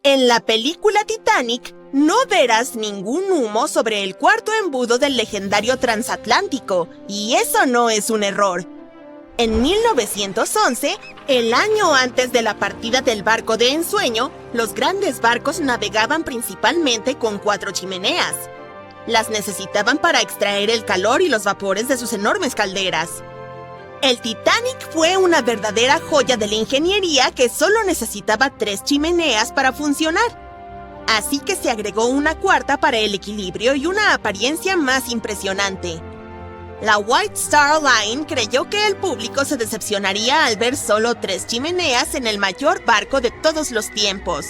En la película Titanic, no verás ningún humo sobre el cuarto embudo del legendario transatlántico, y eso no es un error. En 1911, el año antes de la partida del barco de ensueño, los grandes barcos navegaban principalmente con 4 chimeneas. Las necesitaban para extraer el calor y los vapores de sus enormes calderas. El Titanic fue una verdadera joya de la ingeniería que solo necesitaba 3 chimeneas para funcionar. Así que se agregó una cuarta para el equilibrio y una apariencia más impresionante. La White Star Line creyó que el público se decepcionaría al ver solo 3 chimeneas en el mayor barco de todos los tiempos.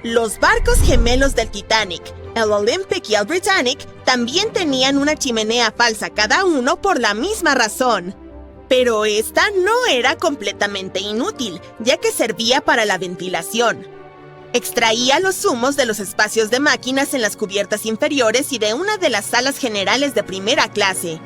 Los barcos gemelos del Titanic, el Olympic y el Britannic, también tenían una chimenea falsa cada uno por la misma razón. Pero esta no era completamente inútil, ya que servía para la ventilación. Extraía los humos de los espacios de máquinas en las cubiertas inferiores y de una de las salas generales de primera clase.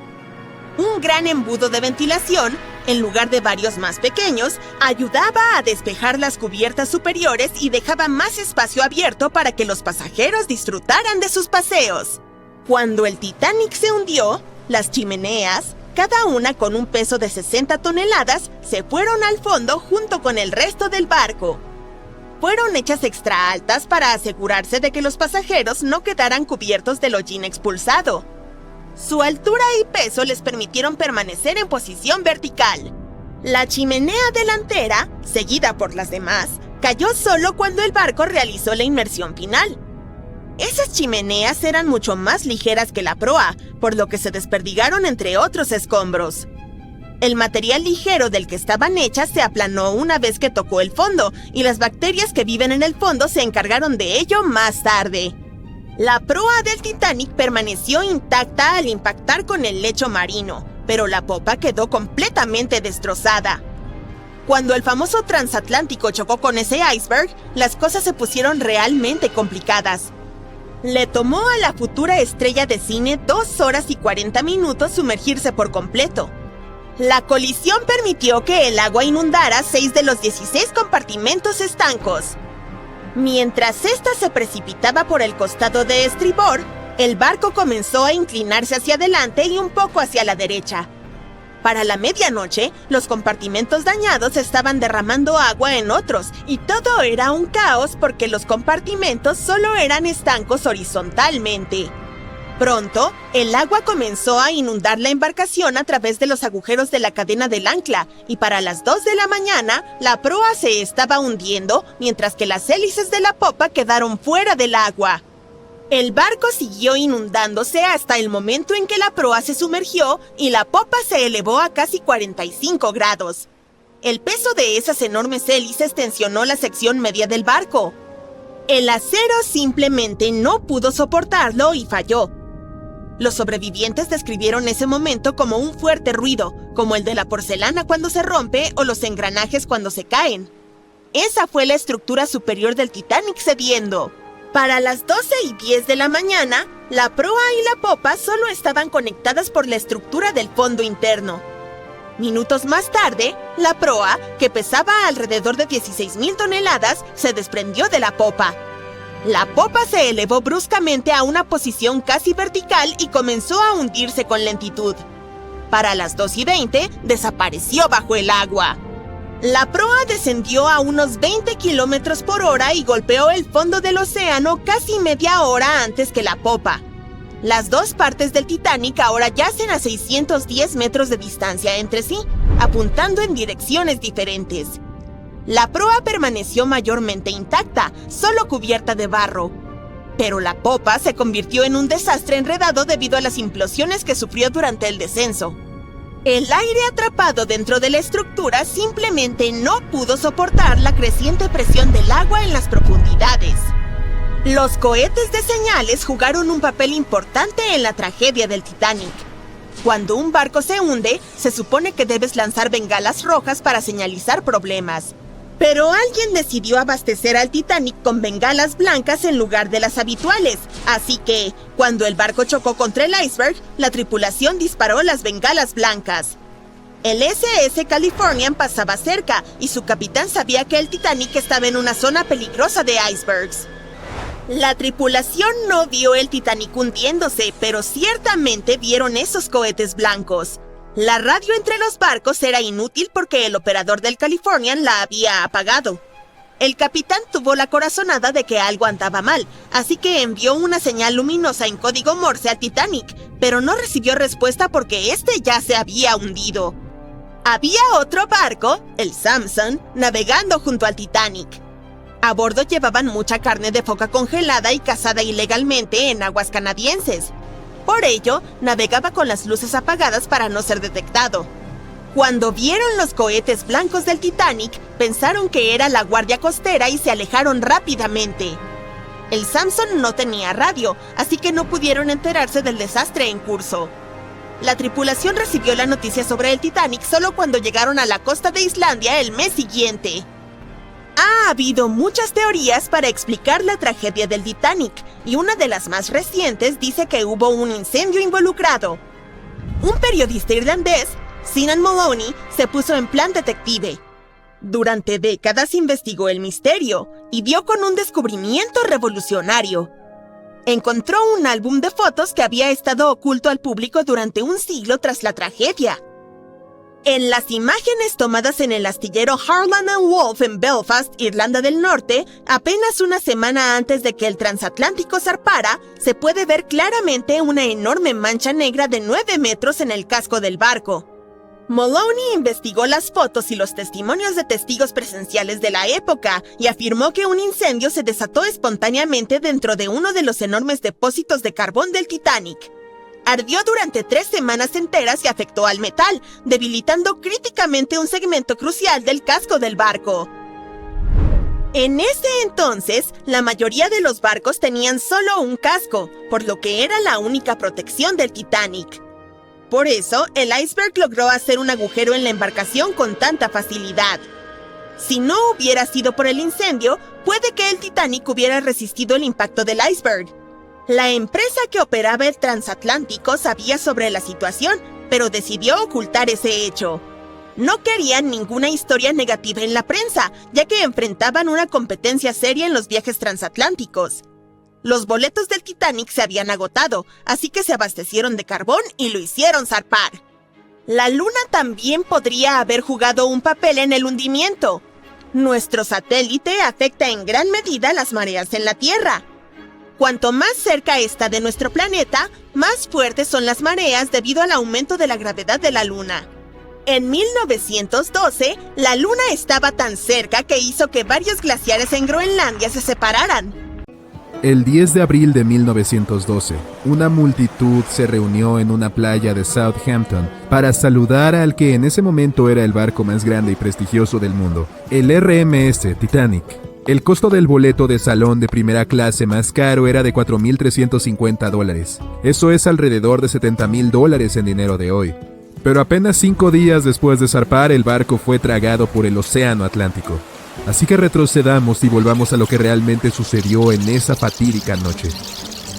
Un gran embudo de ventilación, en lugar de varios más pequeños, ayudaba a despejar las cubiertas superiores y dejaba más espacio abierto para que los pasajeros disfrutaran de sus paseos. Cuando el Titanic se hundió, las chimeneas, cada una con un peso de 60 toneladas, se fueron al fondo junto con el resto del barco. Fueron hechas extra altas para asegurarse de que los pasajeros no quedaran cubiertos del hollín expulsado. Su altura y peso les permitieron permanecer en posición vertical. La chimenea delantera, seguida por las demás, cayó solo cuando el barco realizó la inmersión final. Esas chimeneas eran mucho más ligeras que la proa, por lo que se desperdigaron entre otros escombros. El material ligero del que estaban hechas se aplanó una vez que tocó el fondo, y las bacterias que viven en el fondo se encargaron de ello más tarde. La proa del Titanic permaneció intacta al impactar con el lecho marino, pero la popa quedó completamente destrozada. Cuando el famoso transatlántico chocó con ese iceberg, las cosas se pusieron realmente complicadas. Le tomó a la futura estrella de cine 2 horas y 40 minutos sumergirse por completo. La colisión permitió que el agua inundara 6 de los 16 compartimentos estancos. Mientras ésta se precipitaba por el costado de estribor, el barco comenzó a inclinarse hacia adelante y un poco hacia la derecha. Para la medianoche, los compartimentos dañados estaban derramando agua en otros, y todo era un caos porque los compartimentos solo eran estancos horizontalmente. Pronto, el agua comenzó a inundar la embarcación a través de los agujeros de la cadena del ancla, y para las 2 de la mañana, la proa se estaba hundiendo, mientras que las hélices de la popa quedaron fuera del agua. El barco siguió inundándose hasta el momento en que la proa se sumergió y la popa se elevó a casi 45 grados. El peso de esas enormes hélices tensionó la sección media del barco. El acero simplemente no pudo soportarlo y falló. Los sobrevivientes describieron ese momento como un fuerte ruido, como el de la porcelana cuando se rompe o los engranajes cuando se caen. Esa fue la estructura superior del Titanic cediendo. Para las 12:10 de la mañana, la proa y la popa solo estaban conectadas por la estructura del fondo interno. Minutos más tarde, la proa, que pesaba alrededor de 16,000 toneladas, se desprendió de la popa. La popa se elevó bruscamente a una posición casi vertical y comenzó a hundirse con lentitud. Para las 2:20, desapareció bajo el agua. La proa descendió a unos 20 kilómetros por hora y golpeó el fondo del océano casi media hora antes que la popa. Las dos partes del Titanic ahora yacen a 610 metros de distancia entre sí, apuntando en direcciones diferentes. La proa permaneció mayormente intacta, solo cubierta de barro. Pero la popa se convirtió en un desastre enredado debido a las implosiones que sufrió durante el descenso. El aire atrapado dentro de la estructura simplemente no pudo soportar la creciente presión del agua en las profundidades. Los cohetes de señales jugaron un papel importante en la tragedia del Titanic. Cuando un barco se hunde, se supone que debes lanzar bengalas rojas para señalizar problemas. Pero alguien decidió abastecer al Titanic con bengalas blancas en lugar de las habituales, así que, cuando el barco chocó contra el iceberg, la tripulación disparó las bengalas blancas. El SS Californian pasaba cerca y su capitán sabía que el Titanic estaba en una zona peligrosa de icebergs. La tripulación no vio el Titanic hundiéndose, pero ciertamente vieron esos cohetes blancos. La radio entre los barcos era inútil porque el operador del Californian la había apagado. El capitán tuvo la corazonada de que algo andaba mal, así que envió una señal luminosa en código Morse al Titanic, pero no recibió respuesta porque este ya se había hundido. Había otro barco, el Samson, navegando junto al Titanic. A bordo llevaban mucha carne de foca congelada y cazada ilegalmente en aguas canadienses. Por ello, navegaba con las luces apagadas para no ser detectado. Cuando vieron los cohetes blancos del Titanic, pensaron que era la guardia costera y se alejaron rápidamente. El Samson no tenía radio, así que no pudieron enterarse del desastre en curso. La tripulación recibió la noticia sobre el Titanic solo cuando llegaron a la costa de Islandia el mes siguiente. Ha habido muchas teorías para explicar la tragedia del Titanic, y una de las más recientes dice que hubo un incendio involucrado. Un periodista irlandés, Sinan Moloney, se puso en plan detective. Durante décadas investigó el misterio y dio con un descubrimiento revolucionario. Encontró un álbum de fotos que había estado oculto al público durante un siglo tras la tragedia. En las imágenes tomadas en el astillero Harland & Wolff en Belfast, Irlanda del Norte, apenas una semana antes de que el transatlántico zarpara, se puede ver claramente una enorme mancha negra de 9 metros en el casco del barco. Moloney investigó las fotos y los testimonios de testigos presenciales de la época y afirmó que un incendio se desató espontáneamente dentro de uno de los enormes depósitos de carbón del Titanic. Ardió durante 3 semanas enteras y afectó al metal, debilitando críticamente un segmento crucial del casco del barco. En ese entonces, la mayoría de los barcos tenían solo un casco, por lo que era la única protección del Titanic. Por eso, el iceberg logró hacer un agujero en la embarcación con tanta facilidad. Si no hubiera sido por el incendio, puede que el Titanic hubiera resistido el impacto del iceberg. La empresa que operaba el transatlántico sabía sobre la situación, pero decidió ocultar ese hecho. No querían ninguna historia negativa en la prensa, ya que enfrentaban una competencia seria en los viajes transatlánticos. Los boletos del Titanic se habían agotado, así que se abastecieron de carbón y lo hicieron zarpar. La Luna también podría haber jugado un papel en el hundimiento. Nuestro satélite afecta en gran medida las mareas en la Tierra. Cuanto más cerca está de nuestro planeta, más fuertes son las mareas debido al aumento de la gravedad de la Luna. En 1912, la Luna estaba tan cerca que hizo que varios glaciares en Groenlandia se separaran. El 10 de abril de 1912, una multitud se reunió en una playa de Southampton para saludar al que en ese momento era el barco más grande y prestigioso del mundo, el RMS Titanic. El costo del boleto de salón de primera clase más caro era de $4,350. Eso es alrededor de $70,000 en dinero de hoy. Pero apenas 5 días después de zarpar, el barco fue tragado por el Océano Atlántico. Así que retrocedamos y volvamos a lo que realmente sucedió en esa fatídica noche.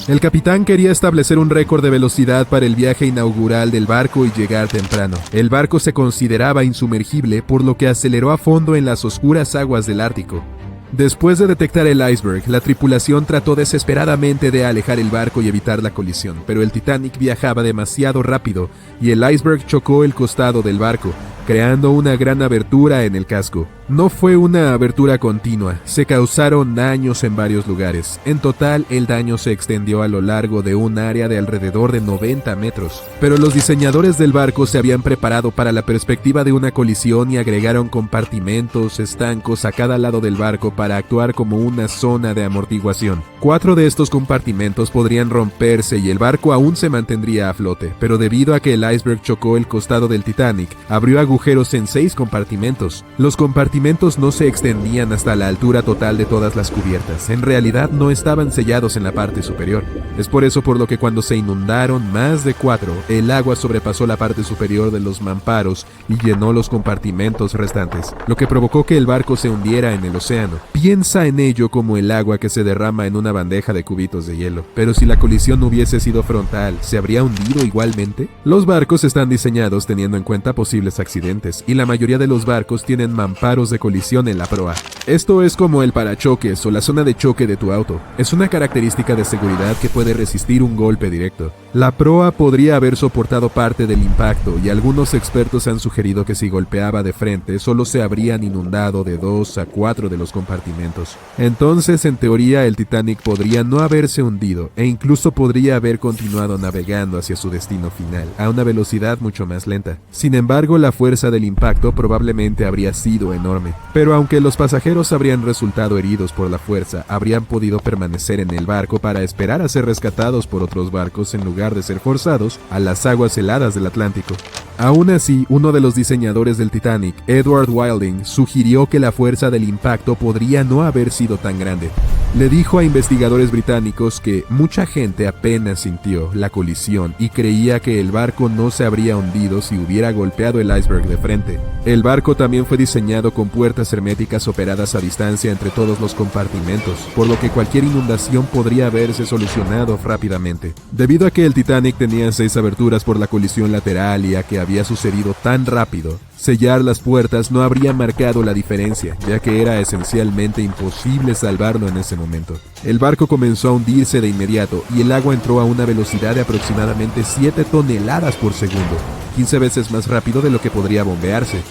El capitán quería establecer un récord de velocidad para el viaje inaugural del barco y llegar temprano. El barco se consideraba insumergible, por lo que aceleró a fondo en las oscuras aguas del Ártico. Después de detectar el iceberg, la tripulación trató desesperadamente de alejar el barco y evitar la colisión, pero el Titanic viajaba demasiado rápido y el iceberg chocó el costado del barco, creando una gran abertura en el casco. No fue una abertura continua, se causaron daños en varios lugares. En total, el daño se extendió a lo largo de un área de alrededor de 90 metros. Pero los diseñadores del barco se habían preparado para la perspectiva de una colisión y agregaron compartimentos estancos a cada lado del barco para actuar como una zona de amortiguación. 4 de estos compartimentos podrían romperse y el barco aún se mantendría a flote, pero debido a que el iceberg chocó el costado del Titanic, abrió agujeros en 6 compartimentos. Los compartimentos compartimentos no se extendían hasta la altura total de todas las cubiertas. En realidad no estaban sellados en la parte superior. Es por eso por lo que cuando se inundaron más de 4, el agua sobrepasó la parte superior de los mamparos y llenó los compartimentos restantes, lo que provocó que el barco se hundiera en el océano. Piensa en ello como el agua que se derrama en una bandeja de cubitos de hielo. Pero si la colisión hubiese sido frontal, ¿se habría hundido igualmente? Los barcos están diseñados teniendo en cuenta posibles accidentes, y la mayoría de los barcos tienen mamparos de colisión en la proa. Esto es como el parachoques o la zona de choque de tu auto. Es una característica de seguridad que puede resistir un golpe directo. La proa podría haber soportado parte del impacto, y algunos expertos han sugerido que si golpeaba de frente, solo se habrían inundado de 2 a 4 de los compartimentos. Entonces, en teoría, el Titanic podría no haberse hundido, e incluso podría haber continuado navegando hacia su destino final, a una velocidad mucho más lenta. Sin embargo, la fuerza del impacto probablemente habría sido enorme. Pero aunque los pasajeros habrían resultado heridos por la fuerza, habrían podido permanecer en el barco para esperar a ser rescatados por otros barcos en lugar de ser forzados a las aguas heladas del Atlántico. Aún así, uno de los diseñadores del Titanic, Edward Wilding, sugirió que la fuerza del impacto podría no haber sido tan grande. Le dijo a investigadores británicos que mucha gente apenas sintió la colisión y creía que el barco no se habría hundido si hubiera golpeado el iceberg de frente. El barco también fue diseñado con puertas herméticas operadas a distancia entre todos los compartimentos, por lo que cualquier inundación podría haberse solucionado rápidamente. Debido a que el Titanic tenía 6 aberturas por la colisión lateral y a que había sucedido tan rápido, sellar las puertas no habría marcado la diferencia, ya que era esencialmente imposible salvarlo en ese momento. El barco comenzó a hundirse de inmediato y el agua entró a una velocidad de aproximadamente 7 toneladas por segundo, 15 veces más rápido de lo que podría bombearse.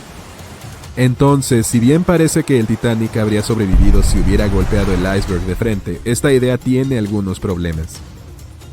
Entonces, si bien parece que el Titanic habría sobrevivido si hubiera golpeado el iceberg de frente, esta idea tiene algunos problemas.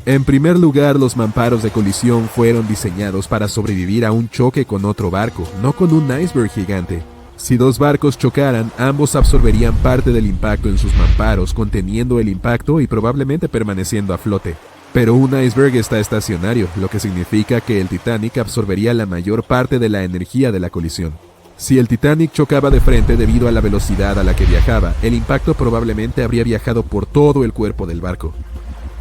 En primer lugar, los mamparos de colisión fueron diseñados para sobrevivir a un choque con otro barco, no con un iceberg gigante. Si 2 barcos chocaran, ambos absorberían parte del impacto en sus mamparos, conteniendo el impacto y probablemente permaneciendo a flote. Pero un iceberg está estacionario, lo que significa que el Titanic absorbería la mayor parte de la energía de la colisión. Si el Titanic chocaba de frente debido a la velocidad a la que viajaba, el impacto probablemente habría viajado por todo el cuerpo del barco.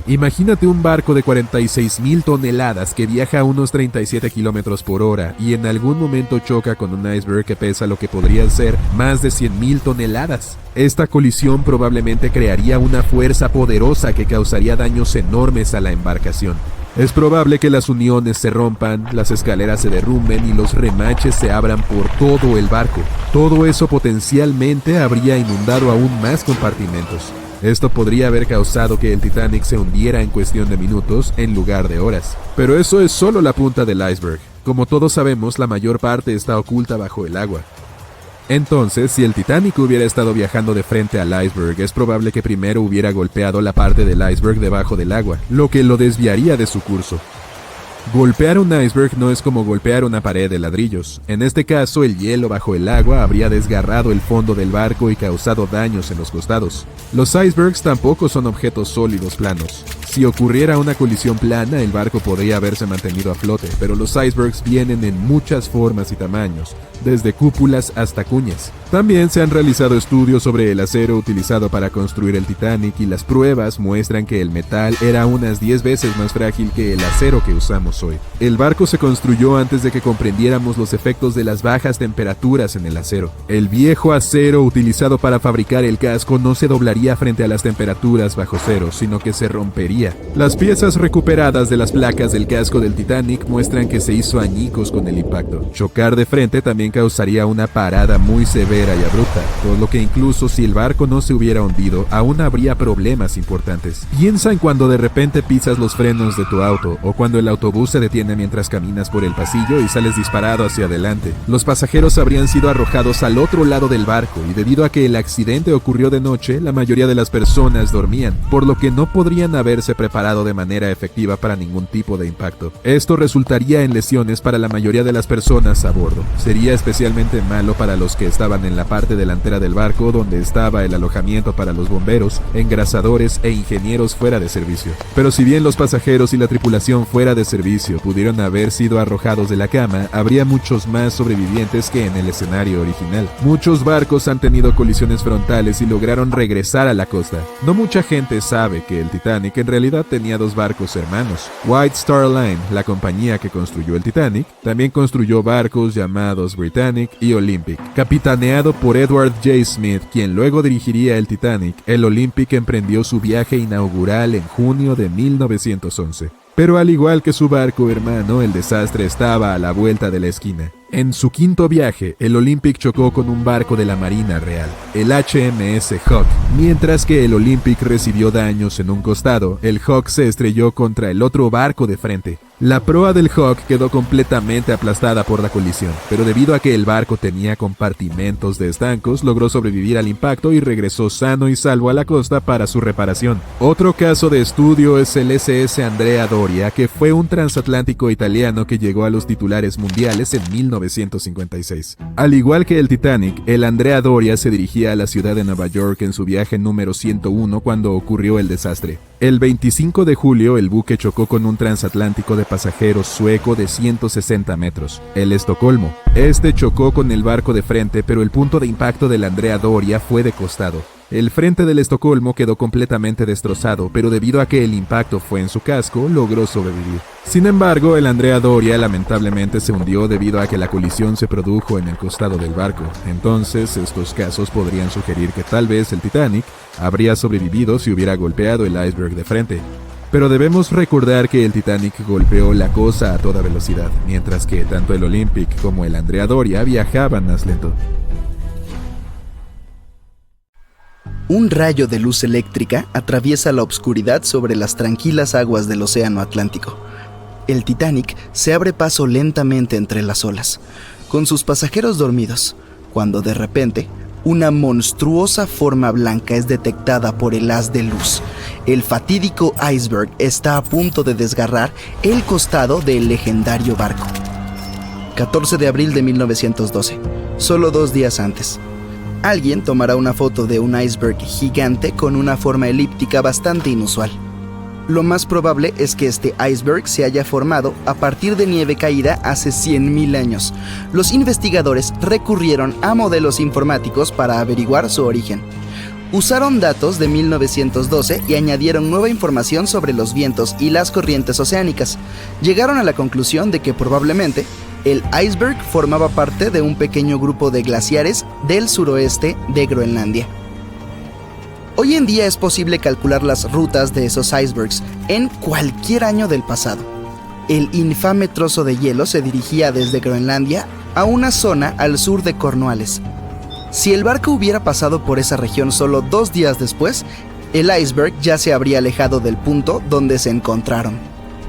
Imagínate un barco de 46,000 toneladas que viaja a unos 37 kilómetros por hora y en algún momento choca con un iceberg que pesa lo que podrían ser más de 100,000 toneladas. Esta colisión probablemente crearía una fuerza poderosa que causaría daños enormes a la embarcación. Es probable que las uniones se rompan, las escaleras se derrumben y los remaches se abran por todo el barco. Todo eso potencialmente habría inundado aún más compartimentos. Esto podría haber causado que el Titanic se hundiera en cuestión de minutos en lugar de horas. Pero eso es solo la punta del iceberg. Como todos sabemos, la mayor parte está oculta bajo el agua. Entonces, si el Titanic hubiera estado viajando de frente al iceberg, es probable que primero hubiera golpeado la parte del iceberg debajo del agua, lo que lo desviaría de su curso. Golpear un iceberg no es como golpear una pared de ladrillos. En este caso, el hielo bajo el agua habría desgarrado el fondo del barco y causado daños en los costados. Los icebergs tampoco son objetos sólidos planos. Si ocurriera una colisión plana, el barco podría haberse mantenido a flote, pero los icebergs vienen en muchas formas y tamaños, desde cúpulas hasta cuñas. También se han realizado estudios sobre el acero utilizado para construir el Titanic y las pruebas muestran que el metal era unas 10 veces más frágil que el acero que usamos hoy. El barco se construyó antes de que comprendiéramos los efectos de las bajas temperaturas en el acero. El viejo acero utilizado para fabricar el casco no se doblaría frente a las temperaturas bajo cero, sino que se rompería. Las piezas recuperadas de las placas del casco del Titanic muestran que se hizo añicos con el impacto. Chocar de frente también causaría una parada muy severa y abrupta, por lo que incluso si el barco no se hubiera hundido, aún habría problemas importantes. Piensa en cuando de repente pisas los frenos de tu auto, o cuando el autobús se detiene mientras caminas por el pasillo y sales disparado hacia adelante. Los pasajeros habrían sido arrojados al otro lado del barco, y debido a que el accidente ocurrió de noche, la mayoría de las personas dormían, por lo que no podrían haberse haberse preparado de manera efectiva para ningún tipo de impacto. Esto resultaría en lesiones para la mayoría de las personas a bordo. Sería especialmente malo para los que estaban en la parte delantera del barco, donde estaba el alojamiento para los bomberos, engrasadores e ingenieros fuera de servicio. Pero si bien los pasajeros y la tripulación fuera de servicio pudieron haber sido arrojados de la cama, habría muchos más sobrevivientes que en el escenario original. Muchos barcos han tenido colisiones frontales y lograron regresar a la costa. No mucha gente sabe que el Titanic en realidad tenía dos barcos hermanos. White Star Line, la compañía que construyó el Titanic, también construyó barcos llamados Britannic y Olympic. Capitaneado por Edward J. Smith, quien luego dirigiría el Titanic, el Olympic emprendió su viaje inaugural en junio de 1911. Pero al igual que su barco hermano, el desastre estaba a la vuelta de la esquina. En su quinto viaje, el Olympic chocó con un barco de la Marina Real, el HMS Hawke. Mientras que el Olympic recibió daños en un costado, el Hawke se estrelló contra el otro barco de frente. La proa del Hawke quedó completamente aplastada por la colisión, pero debido a que el barco tenía compartimentos de estancos, logró sobrevivir al impacto y regresó sano y salvo a la costa para su reparación. Otro caso de estudio es el SS Andrea Doria, que fue un transatlántico italiano que llegó a los titulares mundiales en 1956. Al igual que el Titanic, el Andrea Doria se dirigía a la ciudad de Nueva York en su viaje número 101 cuando ocurrió el desastre. El 25 de julio, el buque chocó con un transatlántico de pasajeros sueco de 160 metros, el Estocolmo. Este chocó con el barco de frente, pero el punto de impacto del Andrea Doria fue de costado. El frente del Estocolmo quedó completamente destrozado, pero debido a que el impacto fue en su casco, logró sobrevivir. Sin embargo, el Andrea Doria lamentablemente se hundió debido a que la colisión se produjo en el costado del barco. Entonces, estos casos podrían sugerir que tal vez el Titanic habría sobrevivido si hubiera golpeado el iceberg de frente. Pero debemos recordar que el Titanic golpeó la costa a toda velocidad, mientras que tanto el Olympic como el Andrea Doria viajaban más lento. Un rayo de luz eléctrica atraviesa la oscuridad sobre las tranquilas aguas del Océano Atlántico. El Titanic se abre paso lentamente entre las olas, con sus pasajeros dormidos, cuando de repente una monstruosa forma blanca es detectada por el haz de luz. El fatídico iceberg está a punto de desgarrar el costado del legendario barco. 14 de abril de 1912, solo 2 días antes. Alguien tomará una foto de un iceberg gigante con una forma elíptica bastante inusual. Lo más probable es que este iceberg se haya formado a partir de nieve caída hace 100.000 años. Los investigadores recurrieron a modelos informáticos para averiguar su origen. Usaron datos de 1912 y añadieron nueva información sobre los vientos y las corrientes oceánicas. Llegaron a la conclusión de que probablemente el iceberg formaba parte de un pequeño grupo de glaciares del suroeste de Groenlandia. Hoy en día es posible calcular las rutas de esos icebergs en cualquier año del pasado. El infame trozo de hielo se dirigía desde Groenlandia a una zona al sur de Cornualles. Si el barco hubiera pasado por esa región solo 2 días después, el iceberg ya se habría alejado del punto donde se encontraron.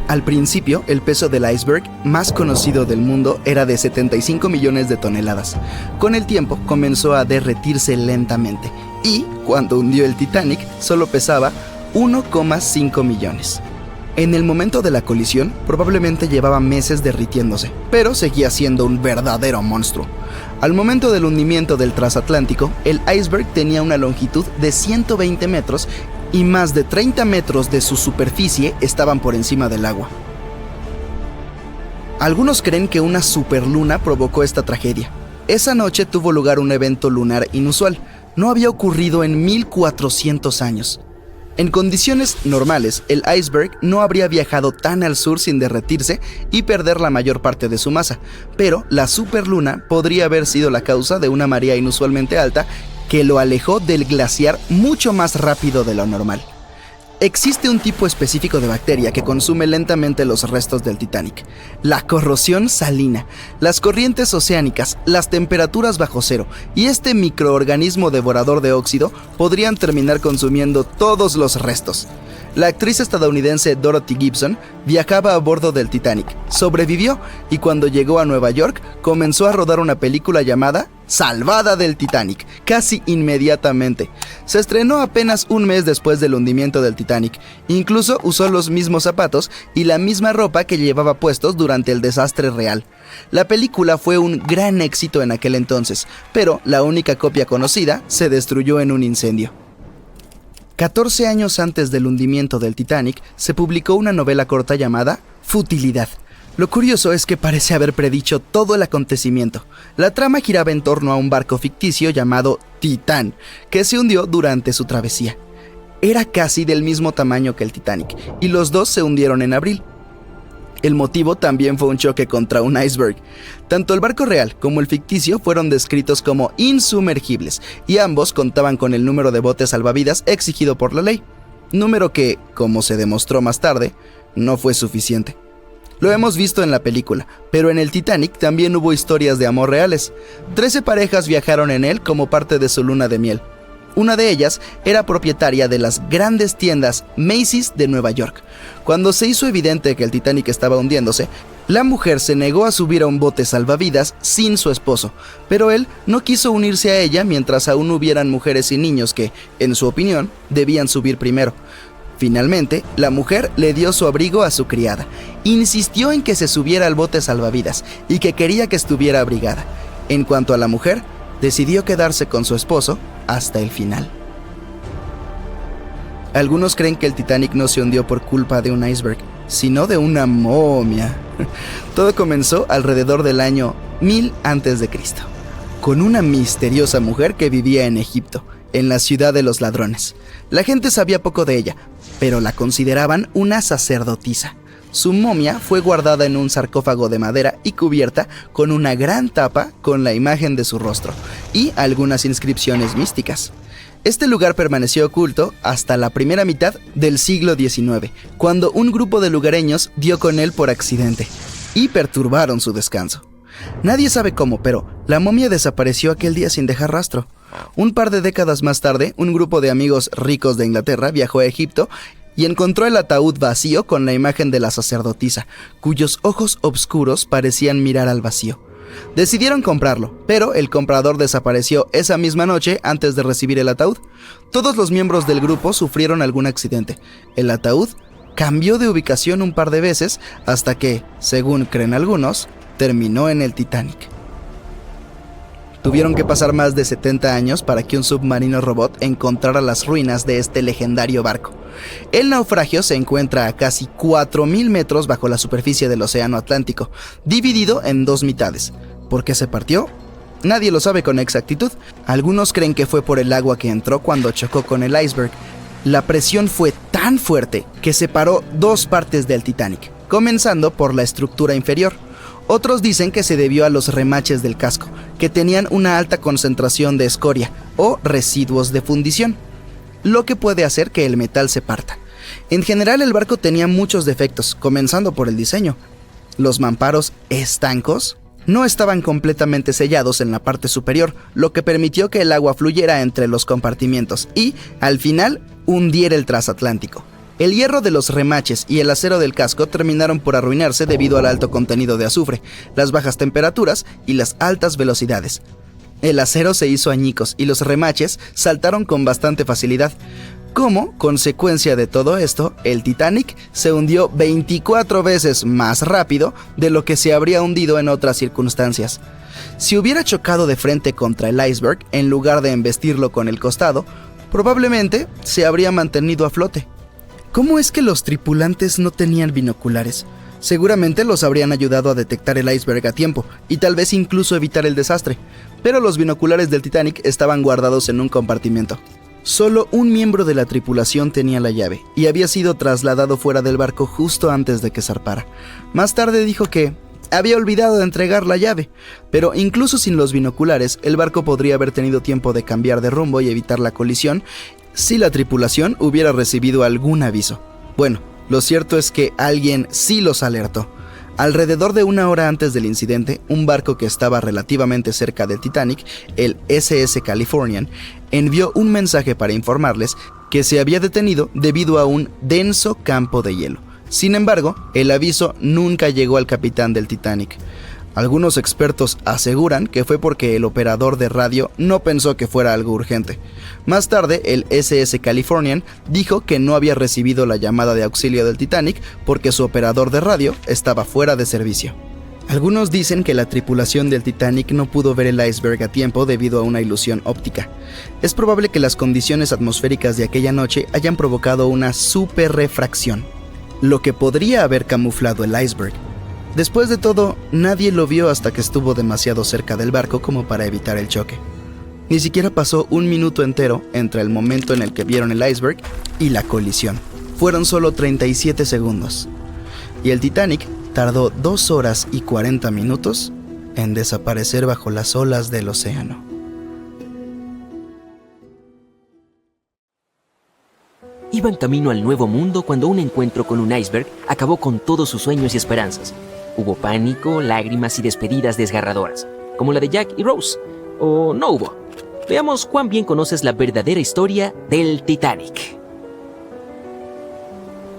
Al principio, el peso del iceberg más conocido del mundo era de 75 millones de toneladas. Con el tiempo, comenzó a derretirse lentamente y, cuando hundió el Titanic, solo pesaba 1,5 millones. En el momento de la colisión, probablemente llevaba meses derritiéndose, pero seguía siendo un verdadero monstruo. Al momento del hundimiento del transatlántico, el iceberg tenía una longitud de 120 metros y más de 30 metros de su superficie estaban por encima del agua. Algunos creen que una superluna provocó esta tragedia. Esa noche tuvo lugar un evento lunar inusual. No había ocurrido en 1400 años. En condiciones normales, el iceberg no habría viajado tan al sur sin derretirse y perder la mayor parte de su masa, pero la superluna podría haber sido la causa de una marea inusualmente alta que lo alejó del glaciar mucho más rápido de lo normal. Existe un tipo específico de bacteria que consume lentamente los restos del Titanic: la corrosión salina, las corrientes oceánicas, las temperaturas bajo cero y este microorganismo devorador de óxido podrían terminar consumiendo todos los restos. La actriz estadounidense Dorothy Gibson viajaba a bordo del Titanic, sobrevivió y cuando llegó a Nueva York comenzó a rodar una película llamada salvada del Titanic, casi inmediatamente. Se estrenó apenas un mes después del hundimiento del Titanic. Incluso usó los mismos zapatos y la misma ropa que llevaba puestos durante el desastre real. La película fue un gran éxito en aquel entonces, pero la única copia conocida se destruyó en un incendio. 14 años antes del hundimiento del Titanic, se publicó una novela corta llamada Futilidad. Lo curioso es que parece haber predicho todo el acontecimiento. La trama giraba en torno a un barco ficticio llamado Titán, que se hundió durante su travesía. Era casi del mismo tamaño que el Titanic, y los dos se hundieron en abril. El motivo también fue un choque contra un iceberg. Tanto el barco real como el ficticio fueron descritos como insumergibles, y ambos contaban con el número de botes salvavidas exigido por la ley. Número que, como se demostró más tarde, no fue suficiente. Lo hemos visto en la película, pero en el Titanic también hubo historias de amor reales. 13 parejas viajaron en él como parte de su luna de miel. Una de ellas era propietaria de las grandes tiendas Macy's de Nueva York. Cuando se hizo evidente que el Titanic estaba hundiéndose, la mujer se negó a subir a un bote salvavidas sin su esposo, pero él no quiso unirse a ella mientras aún hubieran mujeres y niños que, en su opinión, debían subir primero. Finalmente, la mujer le dio su abrigo a su criada, insistió en que se subiera al bote salvavidas y que quería que estuviera abrigada. En cuanto a la mujer, decidió quedarse con su esposo hasta el final. Algunos creen que el Titanic no se hundió por culpa de un iceberg, sino de una momia. Todo comenzó alrededor del año 1000 a.C., con una misteriosa mujer que vivía en Egipto, en la ciudad de los ladrones. La gente sabía poco de ella, pero la consideraban una sacerdotisa. Su momia fue guardada en un sarcófago de madera y cubierta con una gran tapa con la imagen de su rostro y algunas inscripciones místicas. Este lugar permaneció oculto hasta la primera mitad del siglo XIX, cuando un grupo de lugareños dio con él por accidente y perturbaron su descanso. Nadie sabe cómo, pero la momia desapareció aquel día sin dejar rastro. Un par de décadas más tarde, un grupo de amigos ricos de Inglaterra viajó a Egipto y encontró el ataúd vacío con la imagen de la sacerdotisa, cuyos ojos oscuros parecían mirar al vacío. Decidieron comprarlo, pero el comprador desapareció esa misma noche antes de recibir el ataúd. Todos los miembros del grupo sufrieron algún accidente. El ataúd cambió de ubicación un par de veces hasta que, según creen algunos, terminó en el Titanic. Tuvieron que pasar más de 70 años para que un submarino robot encontrara las ruinas de este legendario barco. El naufragio se encuentra a casi 4.000 metros bajo la superficie del Océano Atlántico, dividido en dos mitades. ¿Por qué se partió? Nadie lo sabe con exactitud. Algunos creen que fue por el agua que entró cuando chocó con el iceberg. La presión fue tan fuerte que separó dos partes del Titanic, comenzando por la estructura inferior. Otros dicen que se debió a los remaches del casco, que tenían una alta concentración de escoria o residuos de fundición, lo que puede hacer que el metal se parta. En general, el barco tenía muchos defectos, comenzando por el diseño. Los mamparos estancos no estaban completamente sellados en la parte superior, lo que permitió que el agua fluyera entre los compartimientos y, al final, hundiera el transatlántico. El hierro de los remaches y el acero del casco terminaron por arruinarse debido al alto contenido de azufre, las bajas temperaturas y las altas velocidades. El acero se hizo añicos y los remaches saltaron con bastante facilidad. Como consecuencia de todo esto, el Titanic se hundió 24 veces más rápido de lo que se habría hundido en otras circunstancias. Si hubiera chocado de frente contra el iceberg en lugar de embestirlo con el costado, probablemente se habría mantenido a flote. ¿Cómo es que los tripulantes no tenían binoculares? Seguramente los habrían ayudado a detectar el iceberg a tiempo y tal vez incluso evitar el desastre, pero los binoculares del Titanic estaban guardados en un compartimento. Solo un miembro de la tripulación tenía la llave y había sido trasladado fuera del barco justo antes de que zarpara. Más tarde dijo que había olvidado de entregar la llave, pero incluso sin los binoculares, el barco podría haber tenido tiempo de cambiar de rumbo y evitar la colisión si la tripulación hubiera recibido algún aviso. Bueno, lo cierto es que alguien sí los alertó. Alrededor de una hora antes del incidente, un barco que estaba relativamente cerca del Titanic, el SS Californian, envió un mensaje para informarles que se había detenido debido a un denso campo de hielo. Sin embargo, el aviso nunca llegó al capitán del Titanic. Algunos expertos aseguran que fue porque el operador de radio no pensó que fuera algo urgente. Más tarde, el SS Californian dijo que no había recibido la llamada de auxilio del Titanic porque su operador de radio estaba fuera de servicio. Algunos dicen que la tripulación del Titanic no pudo ver el iceberg a tiempo debido a una ilusión óptica. Es probable que las condiciones atmosféricas de aquella noche hayan provocado una superrefracción, lo que podría haber camuflado el iceberg. Después de todo, nadie lo vio hasta que estuvo demasiado cerca del barco como para evitar el choque. Ni siquiera pasó un minuto entero entre el momento en el que vieron el iceberg y la colisión. Fueron solo 37 segundos. Y el Titanic tardó 2 horas y 40 minutos en desaparecer bajo las olas del océano. Iban camino al Nuevo Mundo cuando un encuentro con un iceberg acabó con todos sus sueños y esperanzas. Hubo pánico, lágrimas y despedidas desgarradoras, como la de Jack y Rose. ¿O no hubo? Veamos cuán bien conoces la verdadera historia del Titanic.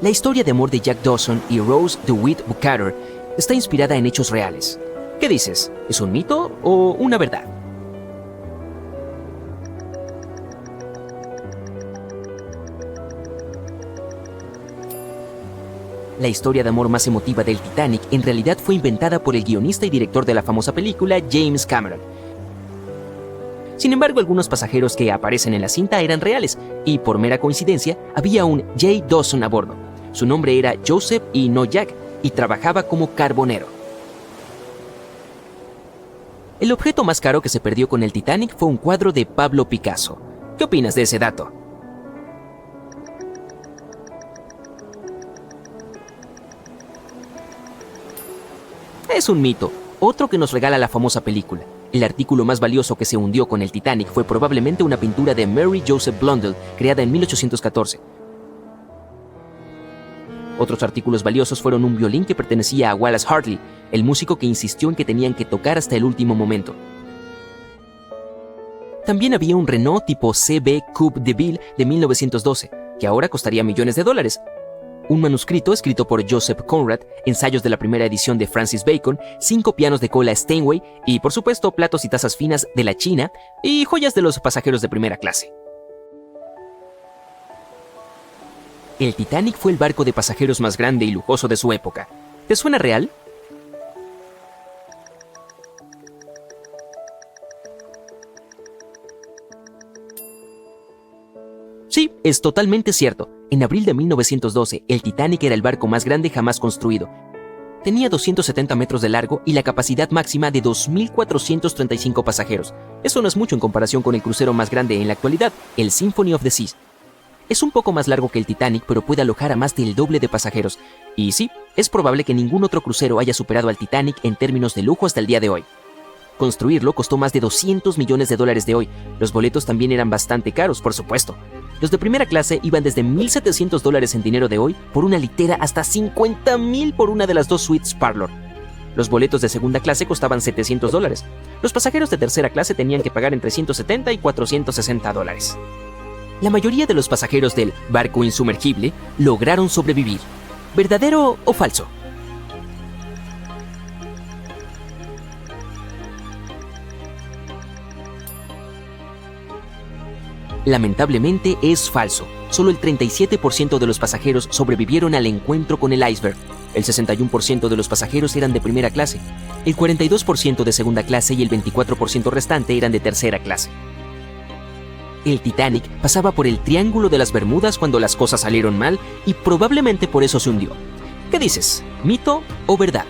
La historia de amor de Jack Dawson y Rose DeWitt Bukater está inspirada en hechos reales. ¿Qué dices? ¿Es un mito o una verdad? La historia de amor más emotiva del Titanic en realidad fue inventada por el guionista y director de la famosa película, James Cameron. Sin embargo, algunos pasajeros que aparecen en la cinta eran reales, y por mera coincidencia, había un J. Dawson a bordo. Su nombre era Joseph y no Jack, y trabajaba como carbonero. El objeto más caro que se perdió con el Titanic fue un cuadro de Pablo Picasso. ¿Qué opinas de ese dato? Es un mito, otro que nos regala la famosa película. El artículo más valioso que se hundió con el Titanic fue probablemente una pintura de Mary Joseph Blundell, creada en 1814. Otros artículos valiosos fueron un violín que pertenecía a Wallace Hartley, el músico que insistió en que tenían que tocar hasta el último momento. También había un Renault tipo CB Coupe de Ville de 1912, que ahora costaría millones de dólares. Un manuscrito escrito por Joseph Conrad, ensayos de la primera edición de Francis Bacon, 5 pianos de cola Steinway y, por supuesto, platos y tazas finas de la China y joyas de los pasajeros de primera clase. El Titanic fue el barco de pasajeros más grande y lujoso de su época. ¿Te suena real? Sí, es totalmente cierto. En abril de 1912, el Titanic era el barco más grande jamás construido. Tenía 270 metros de largo y la capacidad máxima de 2.435 pasajeros. Eso no es mucho en comparación con el crucero más grande en la actualidad, el Symphony of the Seas. Es un poco más largo que el Titanic, pero puede alojar a más del doble de pasajeros. Y sí, es probable que ningún otro crucero haya superado al Titanic en términos de lujo hasta el día de hoy. Construirlo costó más de $200 millones de hoy. Los boletos también eran bastante caros, por supuesto. Los de primera clase iban desde $1,700 en dinero de hoy por una litera hasta $50,000 por una de las 2 suites Parlor. Los boletos de segunda clase costaban $700. Los pasajeros de tercera clase tenían que pagar entre $170 y $460. La mayoría de los pasajeros del barco insumergible lograron sobrevivir. ¿Verdadero o falso? Lamentablemente es falso. Solo el 37% de los pasajeros sobrevivieron al encuentro con el iceberg. El 61% de los pasajeros eran de primera clase, el 42% de segunda clase y el 24% restante eran de tercera clase. El Titanic pasaba por el Triángulo de las Bermudas cuando las cosas salieron mal y probablemente por eso se hundió. ¿Qué dices? ¿Mito o verdad?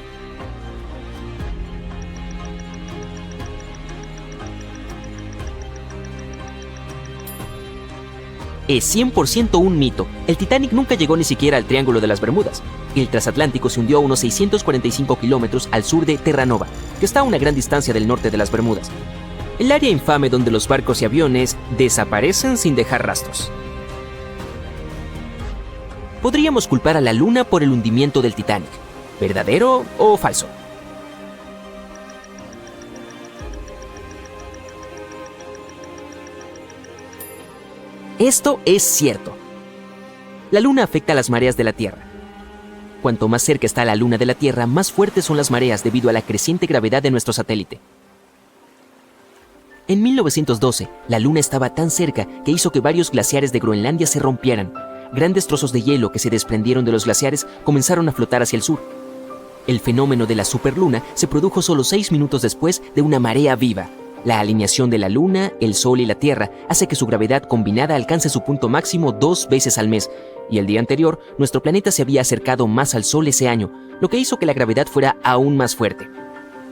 Es 100% un mito. El Titanic nunca llegó ni siquiera al Triángulo de las Bermudas. El transatlántico se hundió a unos 645 kilómetros al sur de Terranova, que está a una gran distancia del norte de las Bermudas. El área infame donde los barcos y aviones desaparecen sin dejar rastros. Podríamos culpar a la Luna por el hundimiento del Titanic. ¿Verdadero o falso? Esto es cierto. La Luna afecta a las mareas de la Tierra. cuanto más cerca está la Luna de la Tierra, más fuertes son las mareas debido a la creciente gravedad de nuestro satélite. En 1912, la Luna estaba tan cerca que hizo que varios glaciares de Groenlandia se rompieran. Grandes trozos de hielo que se desprendieron de los glaciares comenzaron a flotar hacia el sur. El fenómeno de la superluna se produjo solo 6 minutos después de una marea viva. La alineación de la Luna, el Sol y la Tierra hace que su gravedad combinada alcance su punto máximo 2 veces al mes, y el día anterior, nuestro planeta se había acercado más al Sol ese año, lo que hizo que la gravedad fuera aún más fuerte.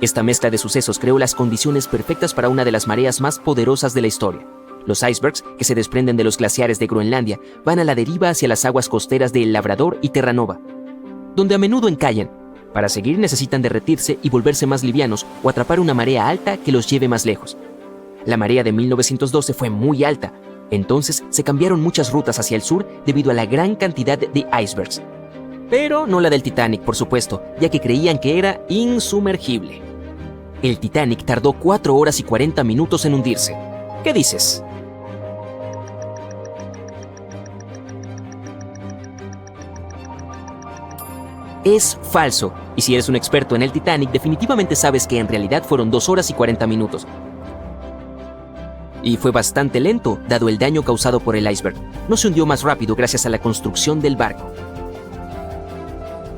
Esta mezcla de sucesos creó las condiciones perfectas para una de las mareas más poderosas de la historia. Los icebergs, que se desprenden de los glaciares de Groenlandia, van a la deriva hacia las aguas costeras de El Labrador y Terranova, donde a menudo encallan. Para seguir necesitan derretirse y volverse más livianos o atrapar una marea alta que los lleve más lejos. La marea de 1912 fue muy alta, entonces se cambiaron muchas rutas hacia el sur debido a la gran cantidad de icebergs. Pero no la del Titanic, por supuesto, ya que creían que era insumergible. El Titanic tardó 4 horas y 40 minutos en hundirse. ¿Qué dices? Es falso, y si eres un experto en el Titanic, definitivamente sabes que en realidad fueron 2 horas y 40 minutos. Y fue bastante lento, dado el daño causado por el iceberg. No se hundió más rápido gracias a la construcción del barco.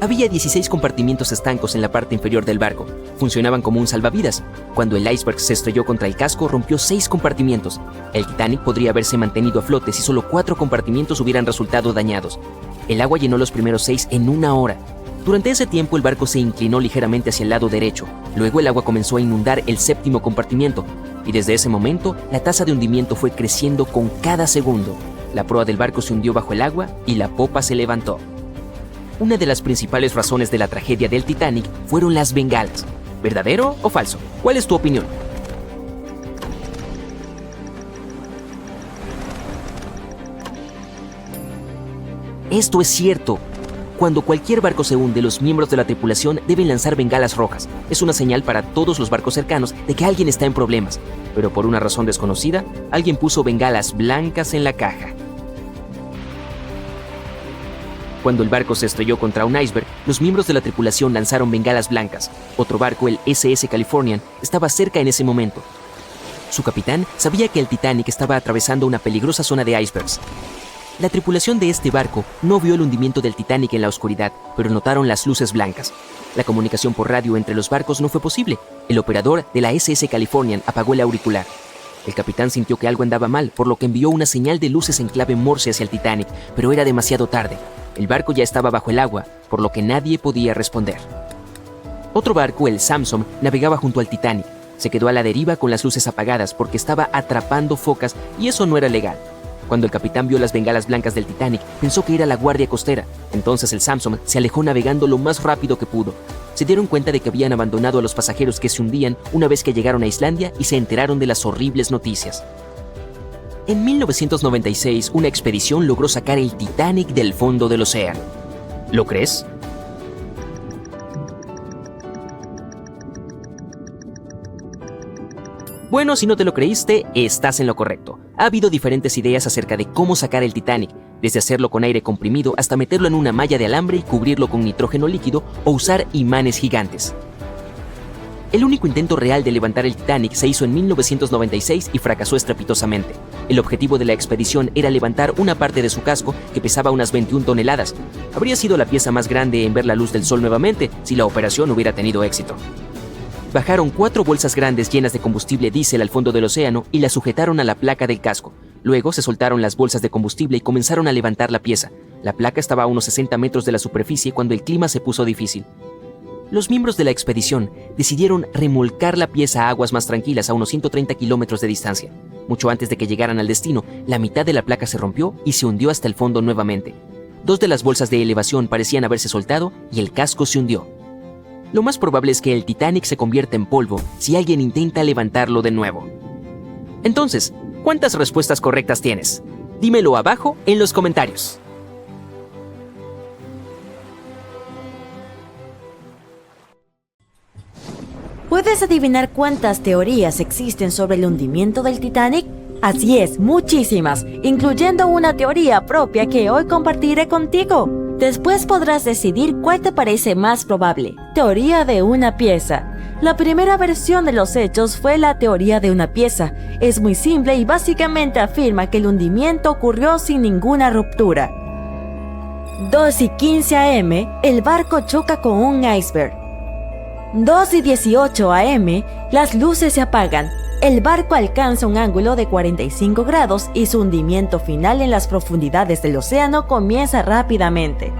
Había 16 compartimientos estancos en la parte inferior del barco. Funcionaban como un salvavidas. Cuando el iceberg se estrelló contra el casco, rompió 6 compartimientos. El Titanic podría haberse mantenido a flote si solo 4 compartimientos hubieran resultado dañados. El agua llenó los primeros 6 en 1 hora. Durante ese tiempo el barco se inclinó ligeramente hacia el lado derecho. Luego el agua comenzó a inundar el 7º compartimiento, y desde ese momento la tasa de hundimiento fue creciendo con cada segundo. La proa del barco se hundió bajo el agua y la popa se levantó. Una de las principales razones de la tragedia del Titanic fueron las bengalas. ¿Verdadero o falso? ¿Cuál es tu opinión? Esto es cierto. Cuando cualquier barco se hunde, los miembros de la tripulación deben lanzar bengalas rojas. Es una señal para todos los barcos cercanos de que alguien está en problemas. Pero por una razón desconocida, alguien puso bengalas blancas en la caja. Cuando el barco se estrelló contra un iceberg, los miembros de la tripulación lanzaron bengalas blancas. Otro barco, el SS Californian, estaba cerca en ese momento. Su capitán sabía que el Titanic estaba atravesando una peligrosa zona de icebergs. La tripulación de este barco no vio el hundimiento del Titanic en la oscuridad, pero notaron las luces blancas. La comunicación por radio entre los barcos no fue posible. El operador de la SS Californian apagó el auricular. El capitán sintió que algo andaba mal, por lo que envió una señal de luces en clave Morse hacia el Titanic, pero era demasiado tarde. El barco ya estaba bajo el agua, por lo que nadie podía responder. Otro barco, el Samson, navegaba junto al Titanic. Se quedó a la deriva con las luces apagadas porque estaba atrapando focas y eso no era legal. Cuando el capitán vio las bengalas blancas del Titanic, pensó que era la guardia costera. Entonces el Samson se alejó navegando lo más rápido que pudo. Se dieron cuenta de que habían abandonado a los pasajeros que se hundían una vez que llegaron a Islandia y se enteraron de las horribles noticias. En 1996, una expedición logró sacar el Titanic del fondo del océano. ¿Lo crees? Bueno, si no te lo creíste, estás en lo correcto. Ha habido diferentes ideas acerca de cómo sacar el Titanic, desde hacerlo con aire comprimido hasta meterlo en una malla de alambre y cubrirlo con nitrógeno líquido o usar imanes gigantes. El único intento real de levantar el Titanic se hizo en 1996 y fracasó estrepitosamente. El objetivo de la expedición era levantar una parte de su casco que pesaba unas 21 toneladas. Habría sido la pieza más grande en ver la luz del sol nuevamente si la operación hubiera tenido éxito. Bajaron 4 bolsas grandes llenas de combustible diésel al fondo del océano y las sujetaron a la placa del casco. Luego se soltaron las bolsas de combustible y comenzaron a levantar la pieza. La placa estaba a unos 60 metros de la superficie cuando el clima se puso difícil. Los miembros de la expedición decidieron remolcar la pieza a aguas más tranquilas a unos 130 kilómetros de distancia. Mucho antes de que llegaran al destino, la mitad de la placa se rompió y se hundió hasta el fondo nuevamente. 2 de las bolsas de elevación parecían haberse soltado y el casco se hundió. Lo más probable es que el Titanic se convierta en polvo si alguien intenta levantarlo de nuevo. Entonces, ¿cuántas respuestas correctas tienes? Dímelo abajo en los comentarios. ¿Puedes adivinar cuántas teorías existen sobre el hundimiento del Titanic? Así es, muchísimas, incluyendo una teoría propia que hoy compartiré contigo. Después podrás decidir cuál te parece más probable. Teoría de una pieza. La primera versión de los hechos fue la teoría de una pieza. Es muy simple y básicamente afirma que el hundimiento ocurrió sin ninguna ruptura. 2:15 am, el barco choca con un iceberg. 2:18 am, las luces se apagan. El barco alcanza un ángulo de 45 grados y su hundimiento final en las profundidades del océano comienza rápidamente.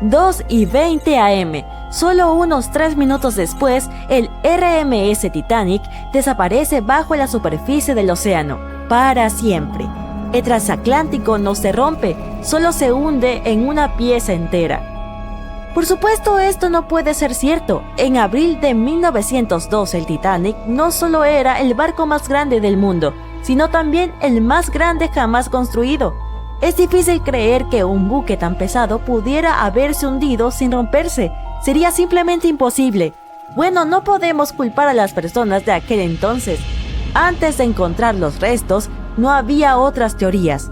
2:20 am, solo unos 3 minutos después, el RMS Titanic desaparece bajo la superficie del océano, para siempre. El transatlántico no se rompe, solo se hunde en una pieza entera. Por supuesto, esto no puede ser cierto. En abril de 1912, el Titanic no solo era el barco más grande del mundo, sino también el más grande jamás construido. Es difícil creer que un buque tan pesado pudiera haberse hundido sin romperse. Sería simplemente imposible. Bueno, no podemos culpar a las personas de aquel entonces. Antes de encontrar los restos, no había otras teorías.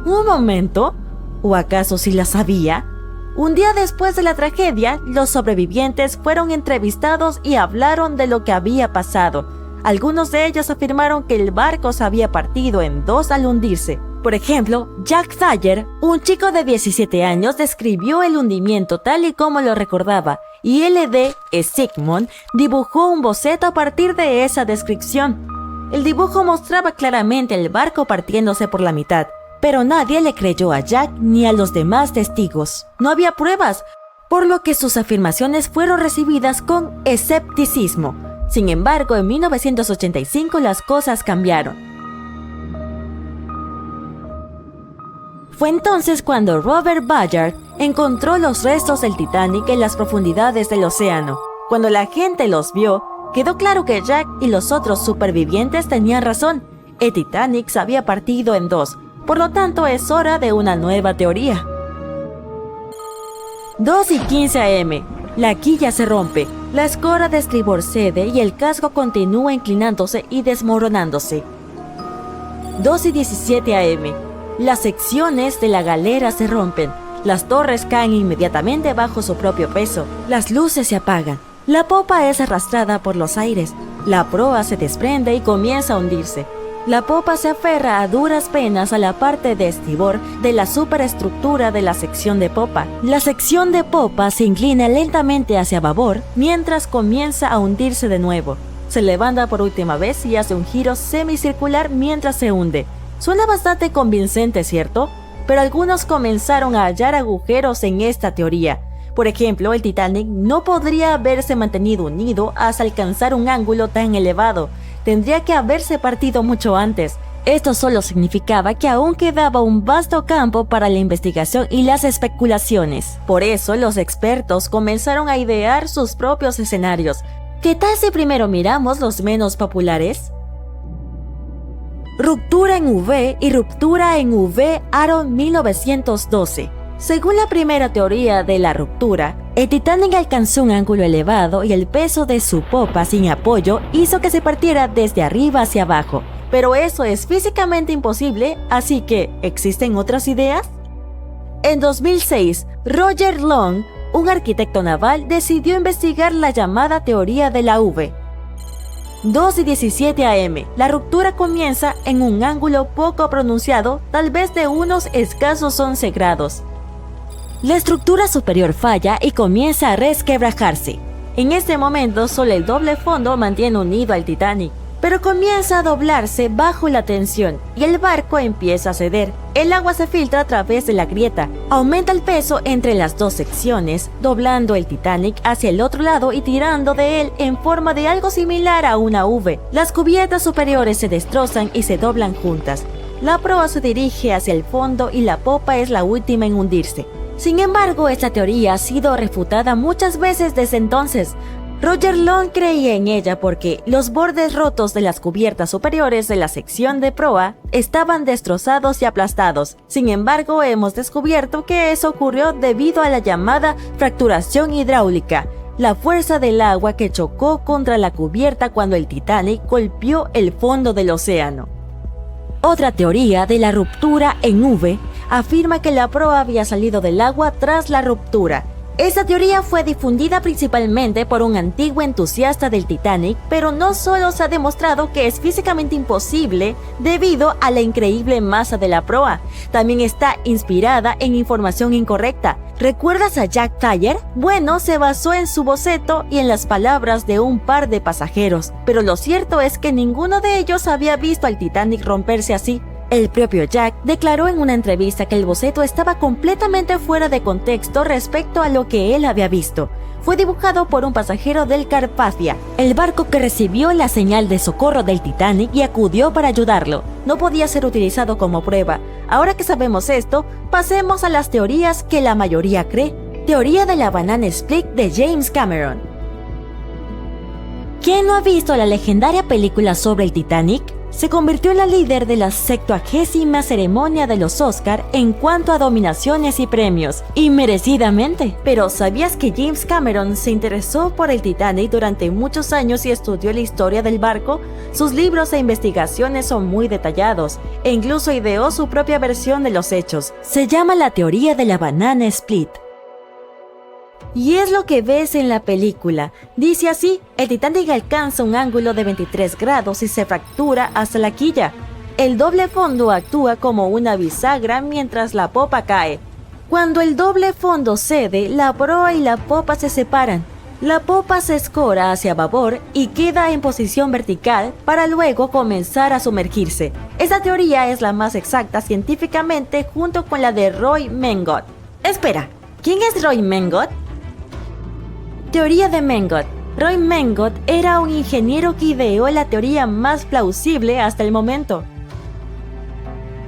¿Un momento? ¿O acaso sí las había? Un día después de la tragedia, los sobrevivientes fueron entrevistados y hablaron de lo que había pasado. Algunos de ellos afirmaron que el barco se había partido en dos al hundirse. Por ejemplo, Jack Thayer, un chico de 17 años, describió el hundimiento tal y como lo recordaba, y L.D. Sigmund dibujó un boceto a partir de esa descripción. El dibujo mostraba claramente el barco partiéndose por la mitad. Pero nadie le creyó a Jack ni a los demás testigos. No había pruebas, por lo que sus afirmaciones fueron recibidas con escepticismo. Sin embargo, en 1985 las cosas cambiaron. Fue entonces cuando Robert Ballard encontró los restos del Titanic en las profundidades del océano. Cuando la gente los vio, quedó claro que Jack y los otros supervivientes tenían razón. El Titanic se había partido en dos. Por lo tanto, es hora de una nueva teoría. 2:15 am. La quilla se rompe, la escora de estribor cede y el casco continúa inclinándose y desmoronándose. 2:17 am. Las secciones de la galera se rompen. Las torres caen inmediatamente bajo su propio peso. Las luces se apagan. La popa es arrastrada por los aires. La proa se desprende y comienza a hundirse. La popa se aferra a duras penas a la parte de estribor de la superestructura de la sección de popa. La sección de popa se inclina lentamente hacia babor mientras comienza a hundirse de nuevo. Se levanta por última vez y hace un giro semicircular mientras se hunde. Suena bastante convincente, ¿cierto? Pero algunos comenzaron a hallar agujeros en esta teoría. Por ejemplo, el Titanic no podría haberse mantenido unido hasta alcanzar un ángulo tan elevado. Tendría que haberse partido mucho antes. Esto solo significaba que aún quedaba un vasto campo para la investigación y las especulaciones. Por eso, los expertos comenzaron a idear sus propios escenarios. ¿Qué tal si primero miramos los menos populares? Ruptura en V y ruptura en V Aaron 1912. Según la primera teoría de la ruptura, el Titanic alcanzó un ángulo elevado y el peso de su popa sin apoyo hizo que se partiera desde arriba hacia abajo. Pero eso es físicamente imposible, así que, ¿existen otras ideas? En 2006, Roger Long, un arquitecto naval, decidió investigar la llamada teoría de la V. 2:17 am. La ruptura comienza en un ángulo poco pronunciado, tal vez de unos escasos 11 grados. La estructura superior falla y comienza a resquebrajarse. En este momento, solo el doble fondo mantiene unido al Titanic, pero comienza a doblarse bajo la tensión y el barco empieza a ceder. El agua se filtra a través de la grieta, aumenta el peso entre las dos secciones, doblando el Titanic hacia el otro lado y tirando de él en forma de algo similar a una V. Las cubiertas superiores se destrozan y se doblan juntas. La proa se dirige hacia el fondo y la popa es la última en hundirse. Sin embargo, esta teoría ha sido refutada muchas veces desde entonces. Roger Long creía en ella porque los bordes rotos de las cubiertas superiores de la sección de proa estaban destrozados y aplastados. Sin embargo, hemos descubierto que eso ocurrió debido a la llamada fracturación hidráulica, la fuerza del agua que chocó contra la cubierta cuando el Titanic golpeó el fondo del océano. Otra teoría de la ruptura en V afirma que la proa había salido del agua tras la ruptura. Esta teoría fue difundida principalmente por un antiguo entusiasta del Titanic, pero no solo se ha demostrado que es físicamente imposible debido a la increíble masa de la proa, también está inspirada en información incorrecta. ¿Recuerdas a Jack Thayer? Bueno, se basó en su boceto y en las palabras de un par de pasajeros, pero lo cierto es que ninguno de ellos había visto al Titanic romperse así. El propio Jack declaró en una entrevista que el boceto estaba completamente fuera de contexto respecto a lo que él había visto. Fue dibujado por un pasajero del Carpathia, el barco que recibió la señal de socorro del Titanic y acudió para ayudarlo. No podía ser utilizado como prueba. Ahora que sabemos esto, pasemos a las teorías que la mayoría cree. Teoría de la banana split de James Cameron. ¿Quién no ha visto la legendaria película sobre el Titanic? Se convirtió en la líder de la 70ª ceremonia de los Oscar en cuanto a dominaciones y premios, y merecidamente. Pero ¿sabías que James Cameron se interesó por el Titanic durante muchos años y estudió la historia del barco? Sus libros e investigaciones son muy detallados, e incluso ideó su propia versión de los hechos. Se llama la teoría de la banana split. Y es lo que ves en la película. Dice así: el Titanic alcanza un ángulo de 23 grados y se fractura hasta la quilla. El doble fondo actúa como una bisagra mientras la popa cae. Cuando el doble fondo cede, la proa y la popa se separan. La popa se escora hacia babor y queda en posición vertical para luego comenzar a sumergirse. Esta teoría es la más exacta científicamente junto con la de Roy Mengot. Espera, ¿quién es Roy Mengot? Teoría de Mengot. Roy Mengot era un ingeniero que ideó la teoría más plausible hasta el momento.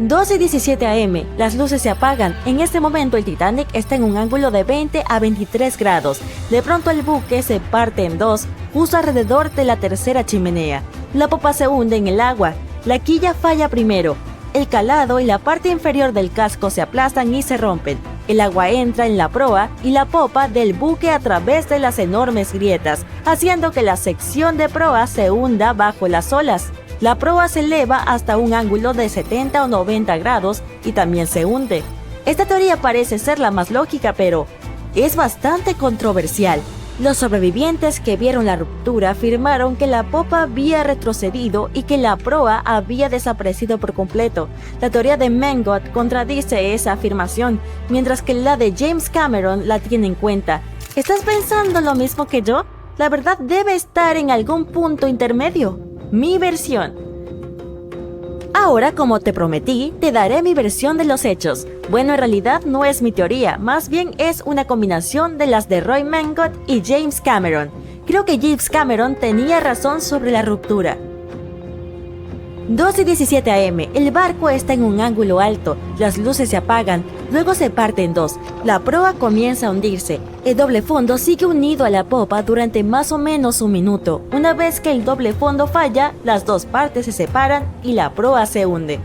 2:17 am, las luces se apagan. En este momento el Titanic está en un ángulo de 20 a 23 grados. De pronto el buque se parte en dos, justo alrededor de la tercera chimenea. La popa se hunde en el agua. La quilla falla primero. El calado y la parte inferior del casco se aplastan y se rompen. El agua entra en la proa y la popa del buque a través de las enormes grietas, haciendo que la sección de proa se hunda bajo las olas. La proa se eleva hasta un ángulo de 70 o 90 grados y también se hunde. Esta teoría parece ser la más lógica, pero es bastante controversial. Los sobrevivientes que vieron la ruptura afirmaron que la popa había retrocedido y que la proa había desaparecido por completo. La teoría de Mengot contradice esa afirmación, mientras que la de James Cameron la tiene en cuenta. ¿Estás pensando lo mismo que yo? La verdad debe estar en algún punto intermedio. Mi versión. Ahora, como te prometí, te daré mi versión de los hechos. Bueno, en realidad no es mi teoría, más bien es una combinación de las de Roy Mengot y James Cameron. Creo que James Cameron tenía razón sobre la ruptura. 2:17 am, el barco está en un ángulo alto, las luces se apagan, luego se parte en dos, la proa comienza a hundirse, el doble fondo sigue unido a la popa durante más o menos un minuto. Una vez que el doble fondo falla, las dos partes se separan y la proa se hunde.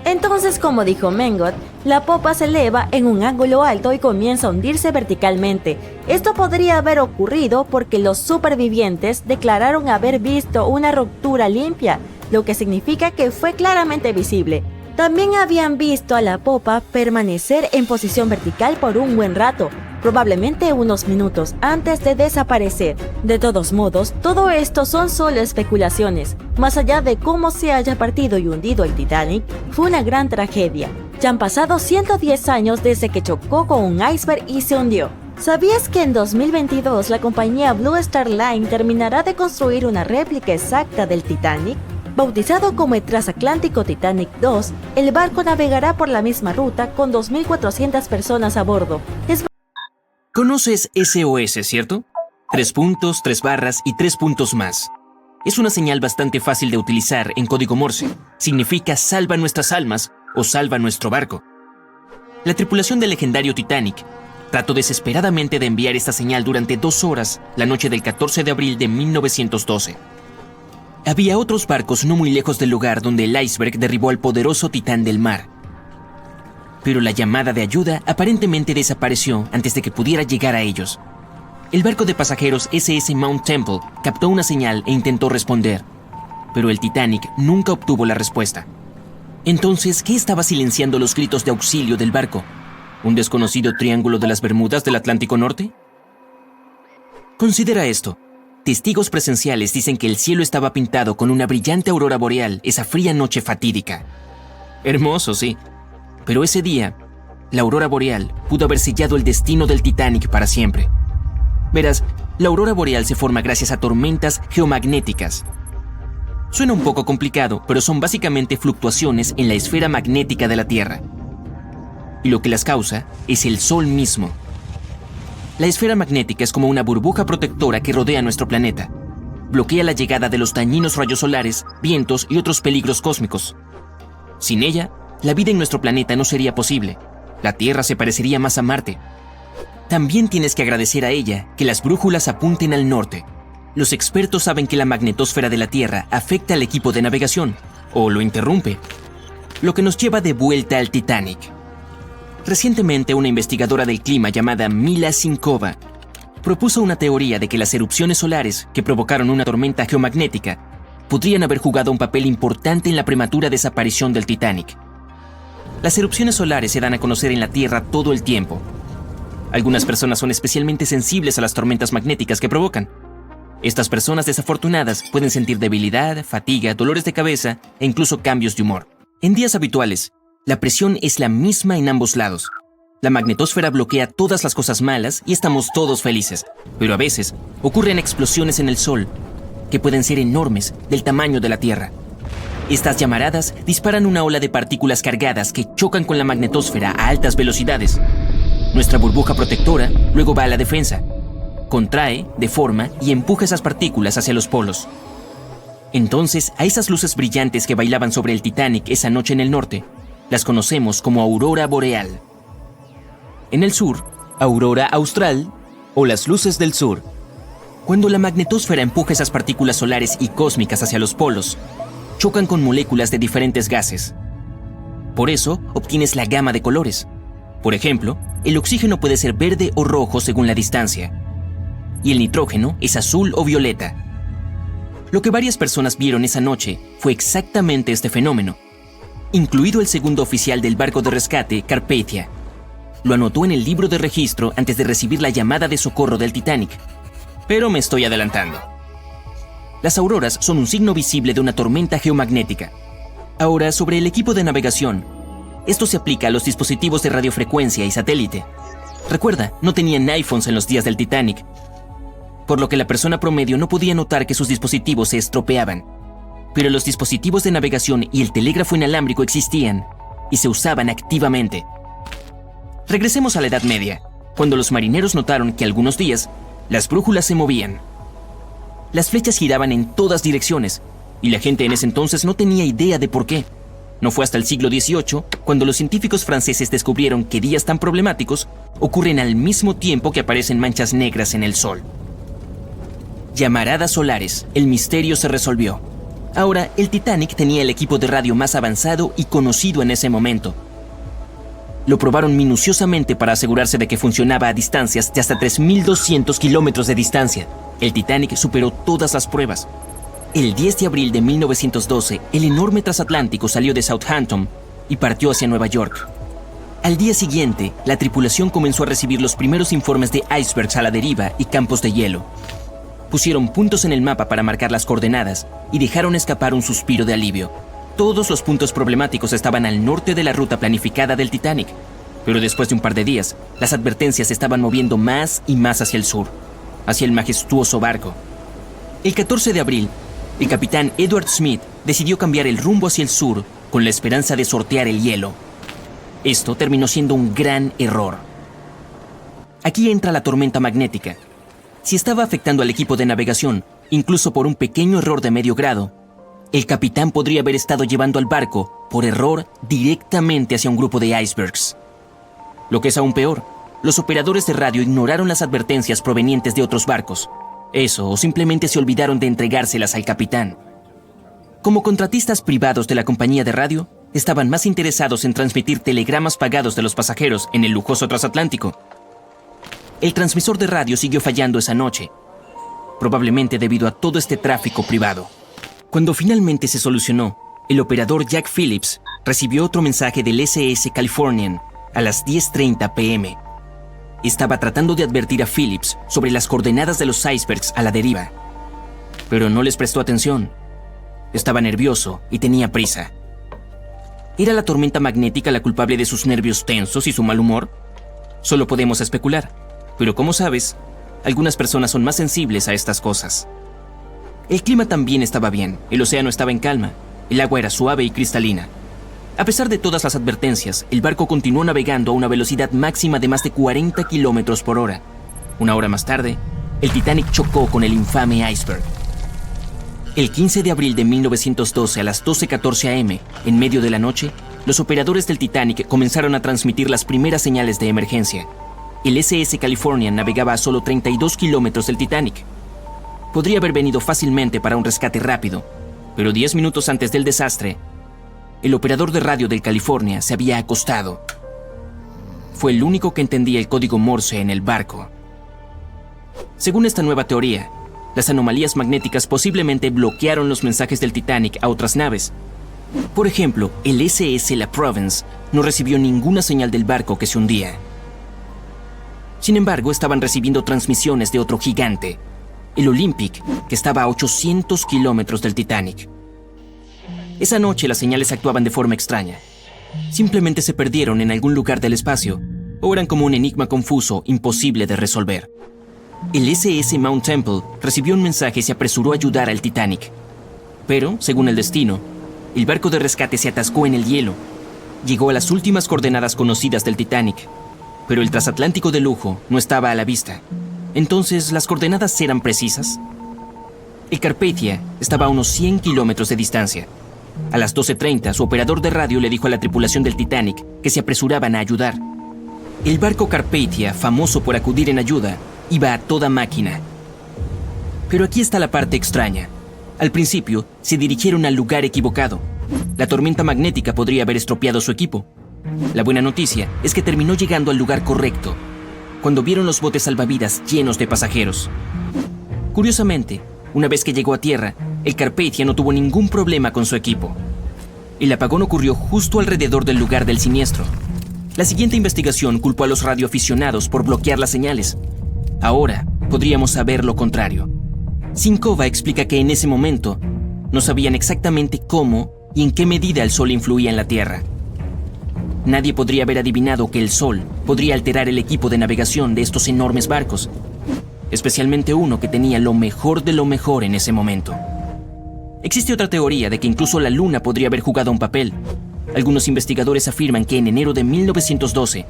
Entonces, como dijo Mengot, la popa se eleva en un ángulo alto y comienza a hundirse verticalmente. Esto podría haber ocurrido porque los supervivientes declararon haber visto una ruptura limpia, lo que significa que fue claramente visible. También habían visto a la popa permanecer en posición vertical por un buen rato, probablemente unos minutos antes de desaparecer. De todos modos, todo esto son solo especulaciones. Más allá de cómo se haya partido y hundido el Titanic, fue una gran tragedia. Ya han pasado 110 años desde que chocó con un iceberg y se hundió. ¿Sabías que en 2022 la compañía Blue Star Line terminará de construir una réplica exacta del Titanic? Bautizado como el Transatlántico Titanic 2, el barco navegará por la misma ruta con 2.400 personas a bordo. ¿Conoces SOS, cierto? 3 puntos, 3 barras y 3 puntos más. Es una señal bastante fácil de utilizar en código Morse. Significa salva nuestras almas o salva nuestro barco. La tripulación del legendario Titanic trató desesperadamente de enviar esta señal durante 2 horas la noche del 14 de abril de 1912. Había otros barcos no muy lejos del lugar donde el iceberg derribó al poderoso titán del mar. Pero la llamada de ayuda aparentemente desapareció antes de que pudiera llegar a ellos. El barco de pasajeros SS Mount Temple captó una señal e intentó responder, pero el Titanic nunca obtuvo la respuesta. Entonces, ¿qué estaba silenciando los gritos de auxilio del barco? ¿Un desconocido triángulo de las Bermudas del Atlántico Norte? Considera esto. Testigos presenciales dicen que el cielo estaba pintado con una brillante aurora boreal esa fría noche fatídica. Hermoso, sí. Pero ese día, la aurora boreal pudo haber sellado el destino del Titanic para siempre. Verás, la aurora boreal se forma gracias a tormentas geomagnéticas. Suena un poco complicado, pero son básicamente fluctuaciones en la esfera magnética de la Tierra. Y lo que las causa es el Sol mismo. La esfera magnética es como una burbuja protectora que rodea nuestro planeta. Bloquea la llegada de los dañinos rayos solares, vientos y otros peligros cósmicos. Sin ella, la vida en nuestro planeta no sería posible. La Tierra se parecería más a Marte. También tienes que agradecer a ella que las brújulas apunten al norte. Los expertos saben que la magnetosfera de la Tierra afecta al equipo de navegación, o lo interrumpe, lo que nos lleva de vuelta al Titanic. Recientemente, una investigadora del clima llamada Mila Sinkova propuso una teoría de que las erupciones solares que provocaron una tormenta geomagnética podrían haber jugado un papel importante en la prematura desaparición del Titanic. Las erupciones solares se dan a conocer en la Tierra todo el tiempo. Algunas personas son especialmente sensibles a las tormentas magnéticas que provocan. Estas personas desafortunadas pueden sentir debilidad, fatiga, dolores de cabeza e incluso cambios de humor. En días habituales, la presión es la misma en ambos lados. La magnetosfera bloquea todas las cosas malas y estamos todos felices. Pero a veces ocurren explosiones en el Sol que pueden ser enormes, del tamaño de la Tierra. Estas llamaradas disparan una ola de partículas cargadas que chocan con la magnetosfera a altas velocidades. Nuestra burbuja protectora luego va a la defensa. Contrae, deforma y empuja esas partículas hacia los polos. Entonces, a esas luces brillantes que bailaban sobre el Titanic esa noche en el norte, las conocemos como aurora boreal. En el sur, aurora austral o las luces del sur. Cuando la magnetosfera empuja esas partículas solares y cósmicas hacia los polos, chocan con moléculas de diferentes gases. Por eso, obtienes la gama de colores. Por ejemplo, el oxígeno puede ser verde o rojo según la distancia, y el nitrógeno es azul o violeta. Lo que varias personas vieron esa noche fue exactamente este fenómeno, incluido el segundo oficial del barco de rescate, Carpathia. Lo anotó en el libro de registro antes de recibir la llamada de socorro del Titanic. Pero me estoy adelantando. Las auroras son un signo visible de una tormenta geomagnética. Ahora, sobre el equipo de navegación. Esto se aplica a los dispositivos de radiofrecuencia y satélite. Recuerda, no tenían iPhones en los días del Titanic, por lo que la persona promedio no podía notar que sus dispositivos se estropeaban. Pero los dispositivos de navegación y el telégrafo inalámbrico existían y se usaban activamente. Regresemos a la Edad Media, cuando los marineros notaron que algunos días las brújulas se movían. Las flechas giraban en todas direcciones y la gente en ese entonces no tenía idea de por qué. No fue hasta el siglo XVIII cuando los científicos franceses descubrieron que días tan problemáticos ocurren al mismo tiempo que aparecen manchas negras en el sol. Llamaradas solares, el misterio se resolvió. Ahora, el Titanic tenía el equipo de radio más avanzado y conocido en ese momento. Lo probaron minuciosamente para asegurarse de que funcionaba a distancias de hasta 3.200 kilómetros de distancia. El Titanic superó todas las pruebas. El 10 de abril de 1912, el enorme transatlántico salió de Southampton y partió hacia Nueva York. Al día siguiente, la tripulación comenzó a recibir los primeros informes de icebergs a la deriva y campos de hielo. Pusieron puntos en el mapa para marcar las coordenadas y dejaron escapar un suspiro de alivio. Todos los puntos problemáticos estaban al norte de la ruta planificada del Titanic, pero después de un par de días, las advertencias se estaban moviendo más y más hacia el sur, hacia el majestuoso barco. El 14 de abril, el capitán Edward Smith decidió cambiar el rumbo hacia el sur con la esperanza de sortear el hielo. Esto terminó siendo un gran error. Aquí entra la tormenta magnética. Si estaba afectando al equipo de navegación, incluso por un pequeño error de medio grado, el capitán podría haber estado llevando al barco, por error, directamente hacia un grupo de icebergs. Lo que es aún peor, los operadores de radio ignoraron las advertencias provenientes de otros barcos. Eso, o simplemente se olvidaron de entregárselas al capitán. Como contratistas privados de la compañía de radio, estaban más interesados en transmitir telegramas pagados de los pasajeros en el lujoso transatlántico. El transmisor de radio siguió fallando esa noche, probablemente debido a todo este tráfico privado. Cuando finalmente se solucionó, el operador Jack Phillips recibió otro mensaje del SS Californian a las 10:30 p.m. Estaba tratando de advertir a Phillips sobre las coordenadas de los icebergs a la deriva, pero no les prestó atención. Estaba nervioso y tenía prisa. ¿Era la tormenta magnética la culpable de sus nervios tensos y su mal humor? Solo podemos especular, pero como sabes, algunas personas son más sensibles a estas cosas. El clima también estaba bien, el océano estaba en calma, el agua era suave y cristalina. A pesar de todas las advertencias, el barco continuó navegando a una velocidad máxima de más de 40 kilómetros por hora. Una hora más tarde, el Titanic chocó con el infame iceberg. El 15 de abril de 1912 a las 12:14 a.m., en medio de la noche, los operadores del Titanic comenzaron a transmitir las primeras señales de emergencia. El SS Californian navegaba a solo 32 kilómetros del Titanic. Podría haber venido fácilmente para un rescate rápido, pero 10 minutos antes del desastre, el operador de radio del California se había acostado. Fue el único que entendía el código Morse en el barco. Según esta nueva teoría, las anomalías magnéticas posiblemente bloquearon los mensajes del Titanic a otras naves. Por ejemplo, el SS La Provence no recibió ninguna señal del barco que se hundía. Sin embargo, estaban recibiendo transmisiones de otro gigante, el Olympic, que estaba a 800 kilómetros del Titanic. Esa noche las señales actuaban de forma extraña. Simplemente se perdieron en algún lugar del espacio, o eran como un enigma confuso, imposible de resolver. El SS Mount Temple recibió un mensaje y se apresuró a ayudar al Titanic. Pero, según el destino, el barco de rescate se atascó en el hielo. Llegó a las últimas coordenadas conocidas del Titanic, pero el transatlántico de lujo no estaba a la vista. Entonces, ¿las coordenadas eran precisas? El Carpathia estaba a unos 100 kilómetros de distancia. A las 12:30, su operador de radio le dijo a la tripulación del Titanic que se apresuraban a ayudar. El barco Carpathia, famoso por acudir en ayuda, iba a toda máquina. Pero aquí está la parte extraña. Al principio, se dirigieron al lugar equivocado. La tormenta magnética podría haber estropeado su equipo. La buena noticia es que terminó llegando al lugar correcto, cuando vieron los botes salvavidas llenos de pasajeros. Curiosamente, una vez que llegó a tierra, el Carpathia no tuvo ningún problema con su equipo. El apagón ocurrió justo alrededor del lugar del siniestro. La siguiente investigación culpó a los radioaficionados por bloquear las señales. Ahora podríamos saber lo contrario. Sinkova explica que en ese momento no sabían exactamente cómo y en qué medida el sol influía en la Tierra. Nadie podría haber adivinado que el sol podría alterar el equipo de navegación de estos enormes barcos, especialmente uno que tenía lo mejor de lo mejor en ese momento. Existe otra teoría de que incluso la luna podría haber jugado un papel. Algunos investigadores afirman que en enero de 1912,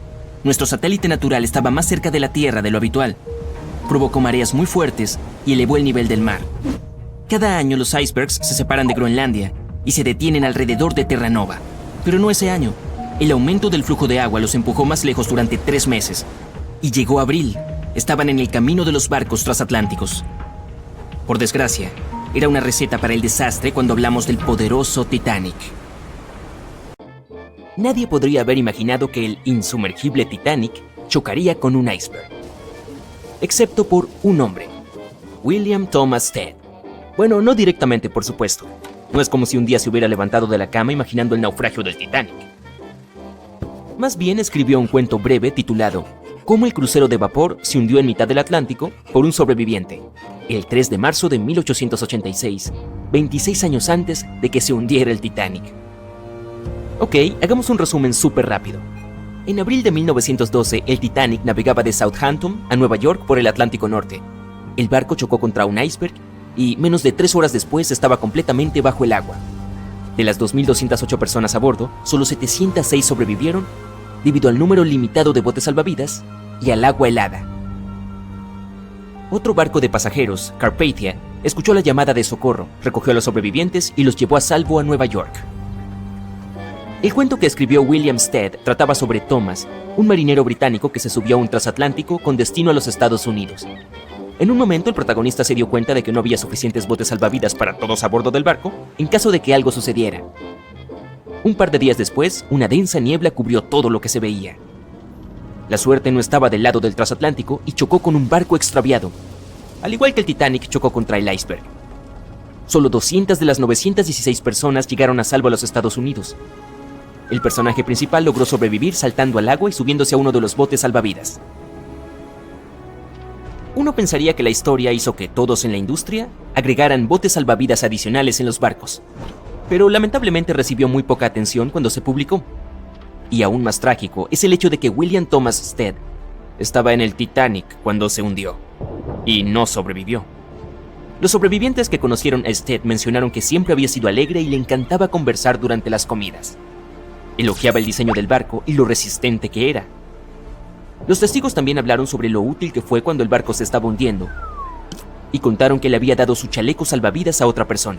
nuestro satélite natural estaba más cerca de la Tierra de lo habitual. Provocó mareas muy fuertes y elevó el nivel del mar. Cada año los icebergs se separan de Groenlandia y se detienen alrededor de Terranova. Pero no ese año. El aumento del flujo de agua los empujó más lejos durante 3 meses. Y llegó abril. Estaban en el camino de los barcos transatlánticos. Por desgracia, era una receta para el desastre cuando hablamos del poderoso Titanic. Nadie podría haber imaginado que el insumergible Titanic chocaría con un iceberg. Excepto por un hombre, William Thomas Stead. Bueno, no directamente, por supuesto. No es como si un día se hubiera levantado de la cama imaginando el naufragio del Titanic. Más bien escribió un cuento breve titulado Cómo el crucero de vapor se hundió en mitad del Atlántico por un sobreviviente, el 3 de marzo de 1886, 26 años antes de que se hundiera el Titanic. Ok, hagamos un resumen súper rápido. En abril de 1912, el Titanic navegaba de Southampton a Nueva York por el Atlántico Norte. El barco chocó contra un iceberg y menos de 3 horas después estaba completamente bajo el agua. De las 2.208 personas a bordo, solo 706 sobrevivieron debido al número limitado de botes salvavidas y al agua helada. Otro barco de pasajeros, Carpathia, escuchó la llamada de socorro, recogió a los sobrevivientes y los llevó a salvo a Nueva York. El cuento que escribió William Stead trataba sobre Thomas, un marinero británico que se subió a un transatlántico con destino a los Estados Unidos. En un momento el protagonista se dio cuenta de que no había suficientes botes salvavidas para todos a bordo del barco en caso de que algo sucediera. Un par de días después, una densa niebla cubrió todo lo que se veía. La suerte no estaba del lado del transatlántico y chocó con un barco extraviado, al igual que el Titanic chocó contra el iceberg. Solo 200 de las 916 personas llegaron a salvo a los Estados Unidos. El personaje principal logró sobrevivir saltando al agua y subiéndose a uno de los botes salvavidas. Uno pensaría que la historia hizo que todos en la industria agregaran botes salvavidas adicionales en los barcos, pero lamentablemente recibió muy poca atención cuando se publicó. Y aún más trágico es el hecho de que William Thomas Stead estaba en el Titanic cuando se hundió, y no sobrevivió. Los sobrevivientes que conocieron a Stead mencionaron que siempre había sido alegre y le encantaba conversar durante las comidas. Elogiaba el diseño del barco y lo resistente que era. Los testigos también hablaron sobre lo útil que fue cuando el barco se estaba hundiendo, y contaron que le había dado su chaleco salvavidas a otra persona.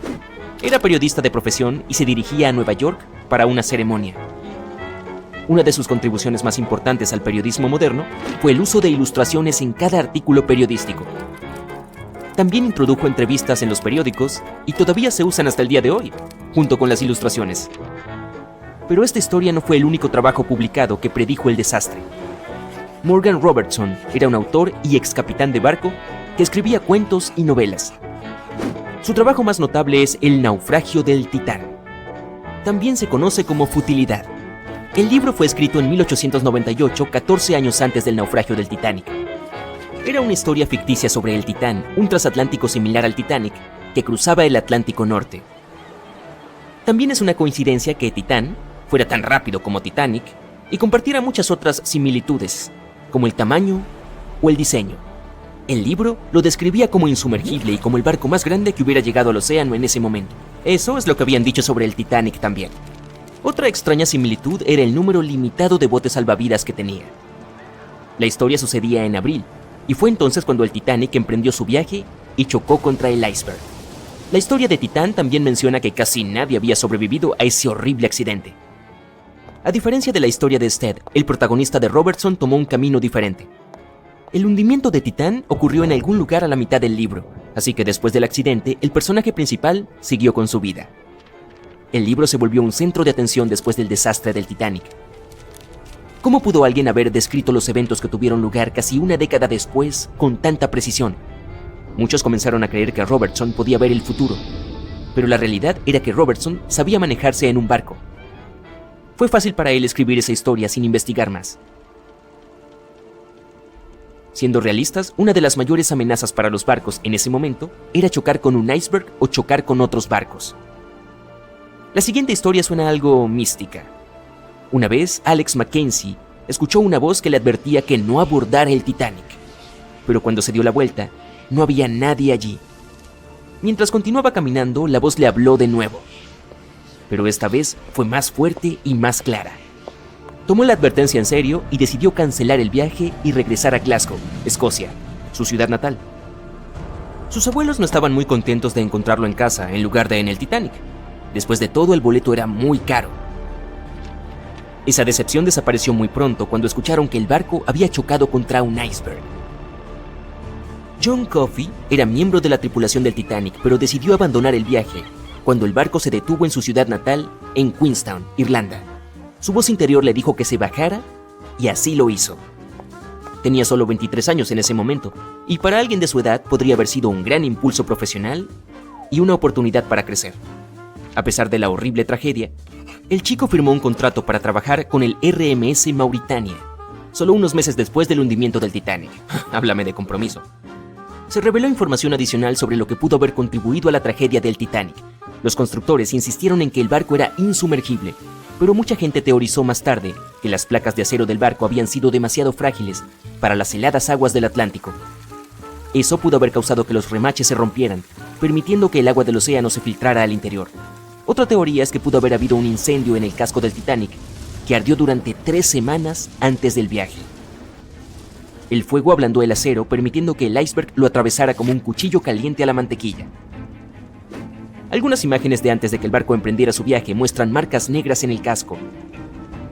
Era periodista de profesión y se dirigía a Nueva York para una ceremonia. Una de sus contribuciones más importantes al periodismo moderno fue el uso de ilustraciones en cada artículo periodístico. También introdujo entrevistas en los periódicos y todavía se usan hasta el día de hoy, junto con las ilustraciones. Pero esta historia no fue el único trabajo publicado que predijo el desastre. Morgan Robertson era un autor y ex capitán de barco que escribía cuentos y novelas. Su trabajo más notable es El naufragio del Titán. También se conoce como Futilidad. El libro fue escrito en 1898, 14 años antes del naufragio del Titanic. Era una historia ficticia sobre el Titán, un transatlántico similar al Titanic, que cruzaba el Atlántico Norte. También es una coincidencia que Titán fuera tan rápido como Titanic y compartiera muchas otras similitudes, como el tamaño o el diseño. El libro lo describía como insumergible y como el barco más grande que hubiera llegado al océano en ese momento. Eso es lo que habían dicho sobre el Titanic también. Otra extraña similitud era el número limitado de botes salvavidas que tenía. La historia sucedía en abril, y fue entonces cuando el Titanic emprendió su viaje y chocó contra el iceberg. La historia de Titán también menciona que casi nadie había sobrevivido a ese horrible accidente. A diferencia de la historia de Stead, el protagonista de Robertson tomó un camino diferente. El hundimiento de Titán ocurrió en algún lugar a la mitad del libro, así que después del accidente, el personaje principal siguió con su vida. El libro se volvió un centro de atención después del desastre del Titanic. ¿Cómo pudo alguien haber descrito los eventos que tuvieron lugar casi una década después con tanta precisión? Muchos comenzaron a creer que Robertson podía ver el futuro, pero la realidad era que Robertson sabía manejarse en un barco. Fue fácil para él escribir esa historia sin investigar más. Siendo realistas, una de las mayores amenazas para los barcos en ese momento era chocar con un iceberg o chocar con otros barcos. La siguiente historia suena algo mística. Una vez, Alex Mackenzie escuchó una voz que le advertía que no abordara el Titanic, pero cuando se dio la vuelta, no había nadie allí. Mientras continuaba caminando, la voz le habló de nuevo, pero esta vez fue más fuerte y más clara. Tomó la advertencia en serio y decidió cancelar el viaje y regresar a Glasgow, Escocia, su ciudad natal. Sus abuelos no estaban muy contentos de encontrarlo en casa en lugar de en el Titanic. Después de todo, el boleto era muy caro. Esa decepción desapareció muy pronto cuando escucharon que el barco había chocado contra un iceberg. John Coffey era miembro de la tripulación del Titanic, pero decidió abandonar el viaje cuando el barco se detuvo en su ciudad natal, en Queenstown, Irlanda. Su voz interior le dijo que se bajara, y así lo hizo. Tenía solo 23 años en ese momento, y para alguien de su edad podría haber sido un gran impulso profesional y una oportunidad para crecer. A pesar de la horrible tragedia, el chico firmó un contrato para trabajar con el RMS Mauritania, solo unos meses después del hundimiento del Titanic. Háblame de compromiso. Se reveló información adicional sobre lo que pudo haber contribuido a la tragedia del Titanic. Los constructores insistieron en que el barco era insumergible, pero mucha gente teorizó más tarde que las placas de acero del barco habían sido demasiado frágiles para las heladas aguas del Atlántico. Eso pudo haber causado que los remaches se rompieran, permitiendo que el agua del océano se filtrara al interior. Otra teoría es que pudo haber habido un incendio en el casco del Titanic, que ardió durante 3 semanas antes del viaje. El fuego ablandó el acero, permitiendo que el iceberg lo atravesara como un cuchillo caliente a la mantequilla. Algunas imágenes de antes de que el barco emprendiera su viaje muestran marcas negras en el casco,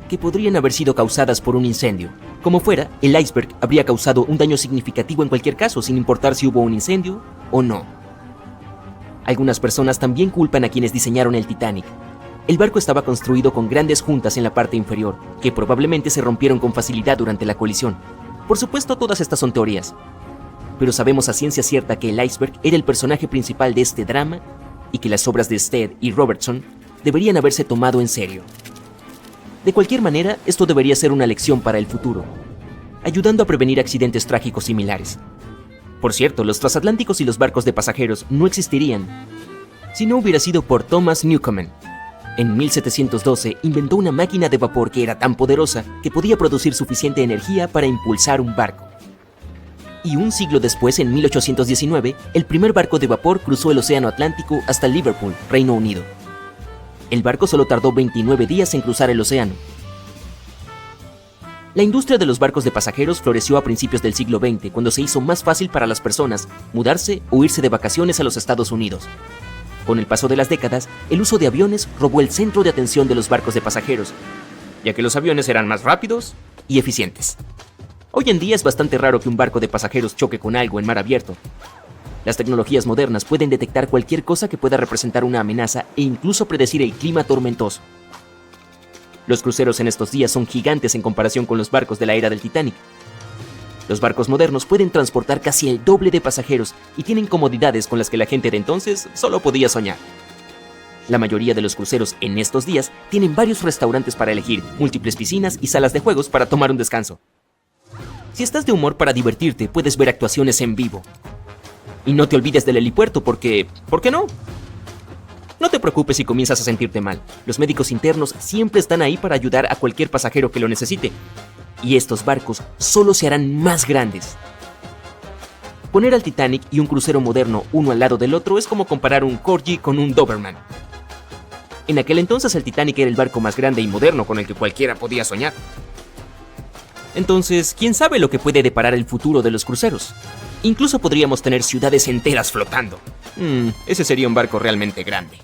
que podrían haber sido causadas por un incendio. Como fuera, el iceberg habría causado un daño significativo en cualquier caso, sin importar si hubo un incendio o no. Algunas personas también culpan a quienes diseñaron el Titanic. El barco estaba construido con grandes juntas en la parte inferior, que probablemente se rompieron con facilidad durante la colisión. Por supuesto, todas estas son teorías, pero sabemos a ciencia cierta que el iceberg era el personaje principal de este drama y que las obras de Stead y Robertson deberían haberse tomado en serio. De cualquier manera, esto debería ser una lección para el futuro, ayudando a prevenir accidentes trágicos similares. Por cierto, los transatlánticos y los barcos de pasajeros no existirían si no hubiera sido por Thomas Newcomen. En 1712 inventó una máquina de vapor que era tan poderosa que podía producir suficiente energía para impulsar un barco. Y un siglo después, en 1819, el primer barco de vapor cruzó el Océano Atlántico hasta Liverpool, Reino Unido. El barco solo tardó 29 días en cruzar el océano. La industria de los barcos de pasajeros floreció a principios del siglo XX, cuando se hizo más fácil para las personas mudarse o irse de vacaciones a los Estados Unidos. Con el paso de las décadas, el uso de aviones robó el centro de atención de los barcos de pasajeros, ya que los aviones eran más rápidos y eficientes. Hoy en día es bastante raro que un barco de pasajeros choque con algo en mar abierto. Las tecnologías modernas pueden detectar cualquier cosa que pueda representar una amenaza e incluso predecir el clima tormentoso. Los cruceros en estos días son gigantes en comparación con los barcos de la era del Titanic. Los barcos modernos pueden transportar casi el doble de pasajeros y tienen comodidades con las que la gente de entonces solo podía soñar. La mayoría de los cruceros en estos días tienen varios restaurantes para elegir, múltiples piscinas y salas de juegos para tomar un descanso. Si estás de humor para divertirte, puedes ver actuaciones en vivo. Y no te olvides del helipuerto porque... ¿por qué no? No te preocupes si comienzas a sentirte mal. Los médicos internos siempre están ahí para ayudar a cualquier pasajero que lo necesite. Y estos barcos solo se harán más grandes. Poner al Titanic y un crucero moderno uno al lado del otro es como comparar un Corgi con un Doberman. En aquel entonces el Titanic era el barco más grande y moderno con el que cualquiera podía soñar. Entonces, ¿quién sabe lo que puede deparar el futuro de los cruceros? Incluso podríamos tener ciudades enteras flotando. Ese sería un barco realmente grande.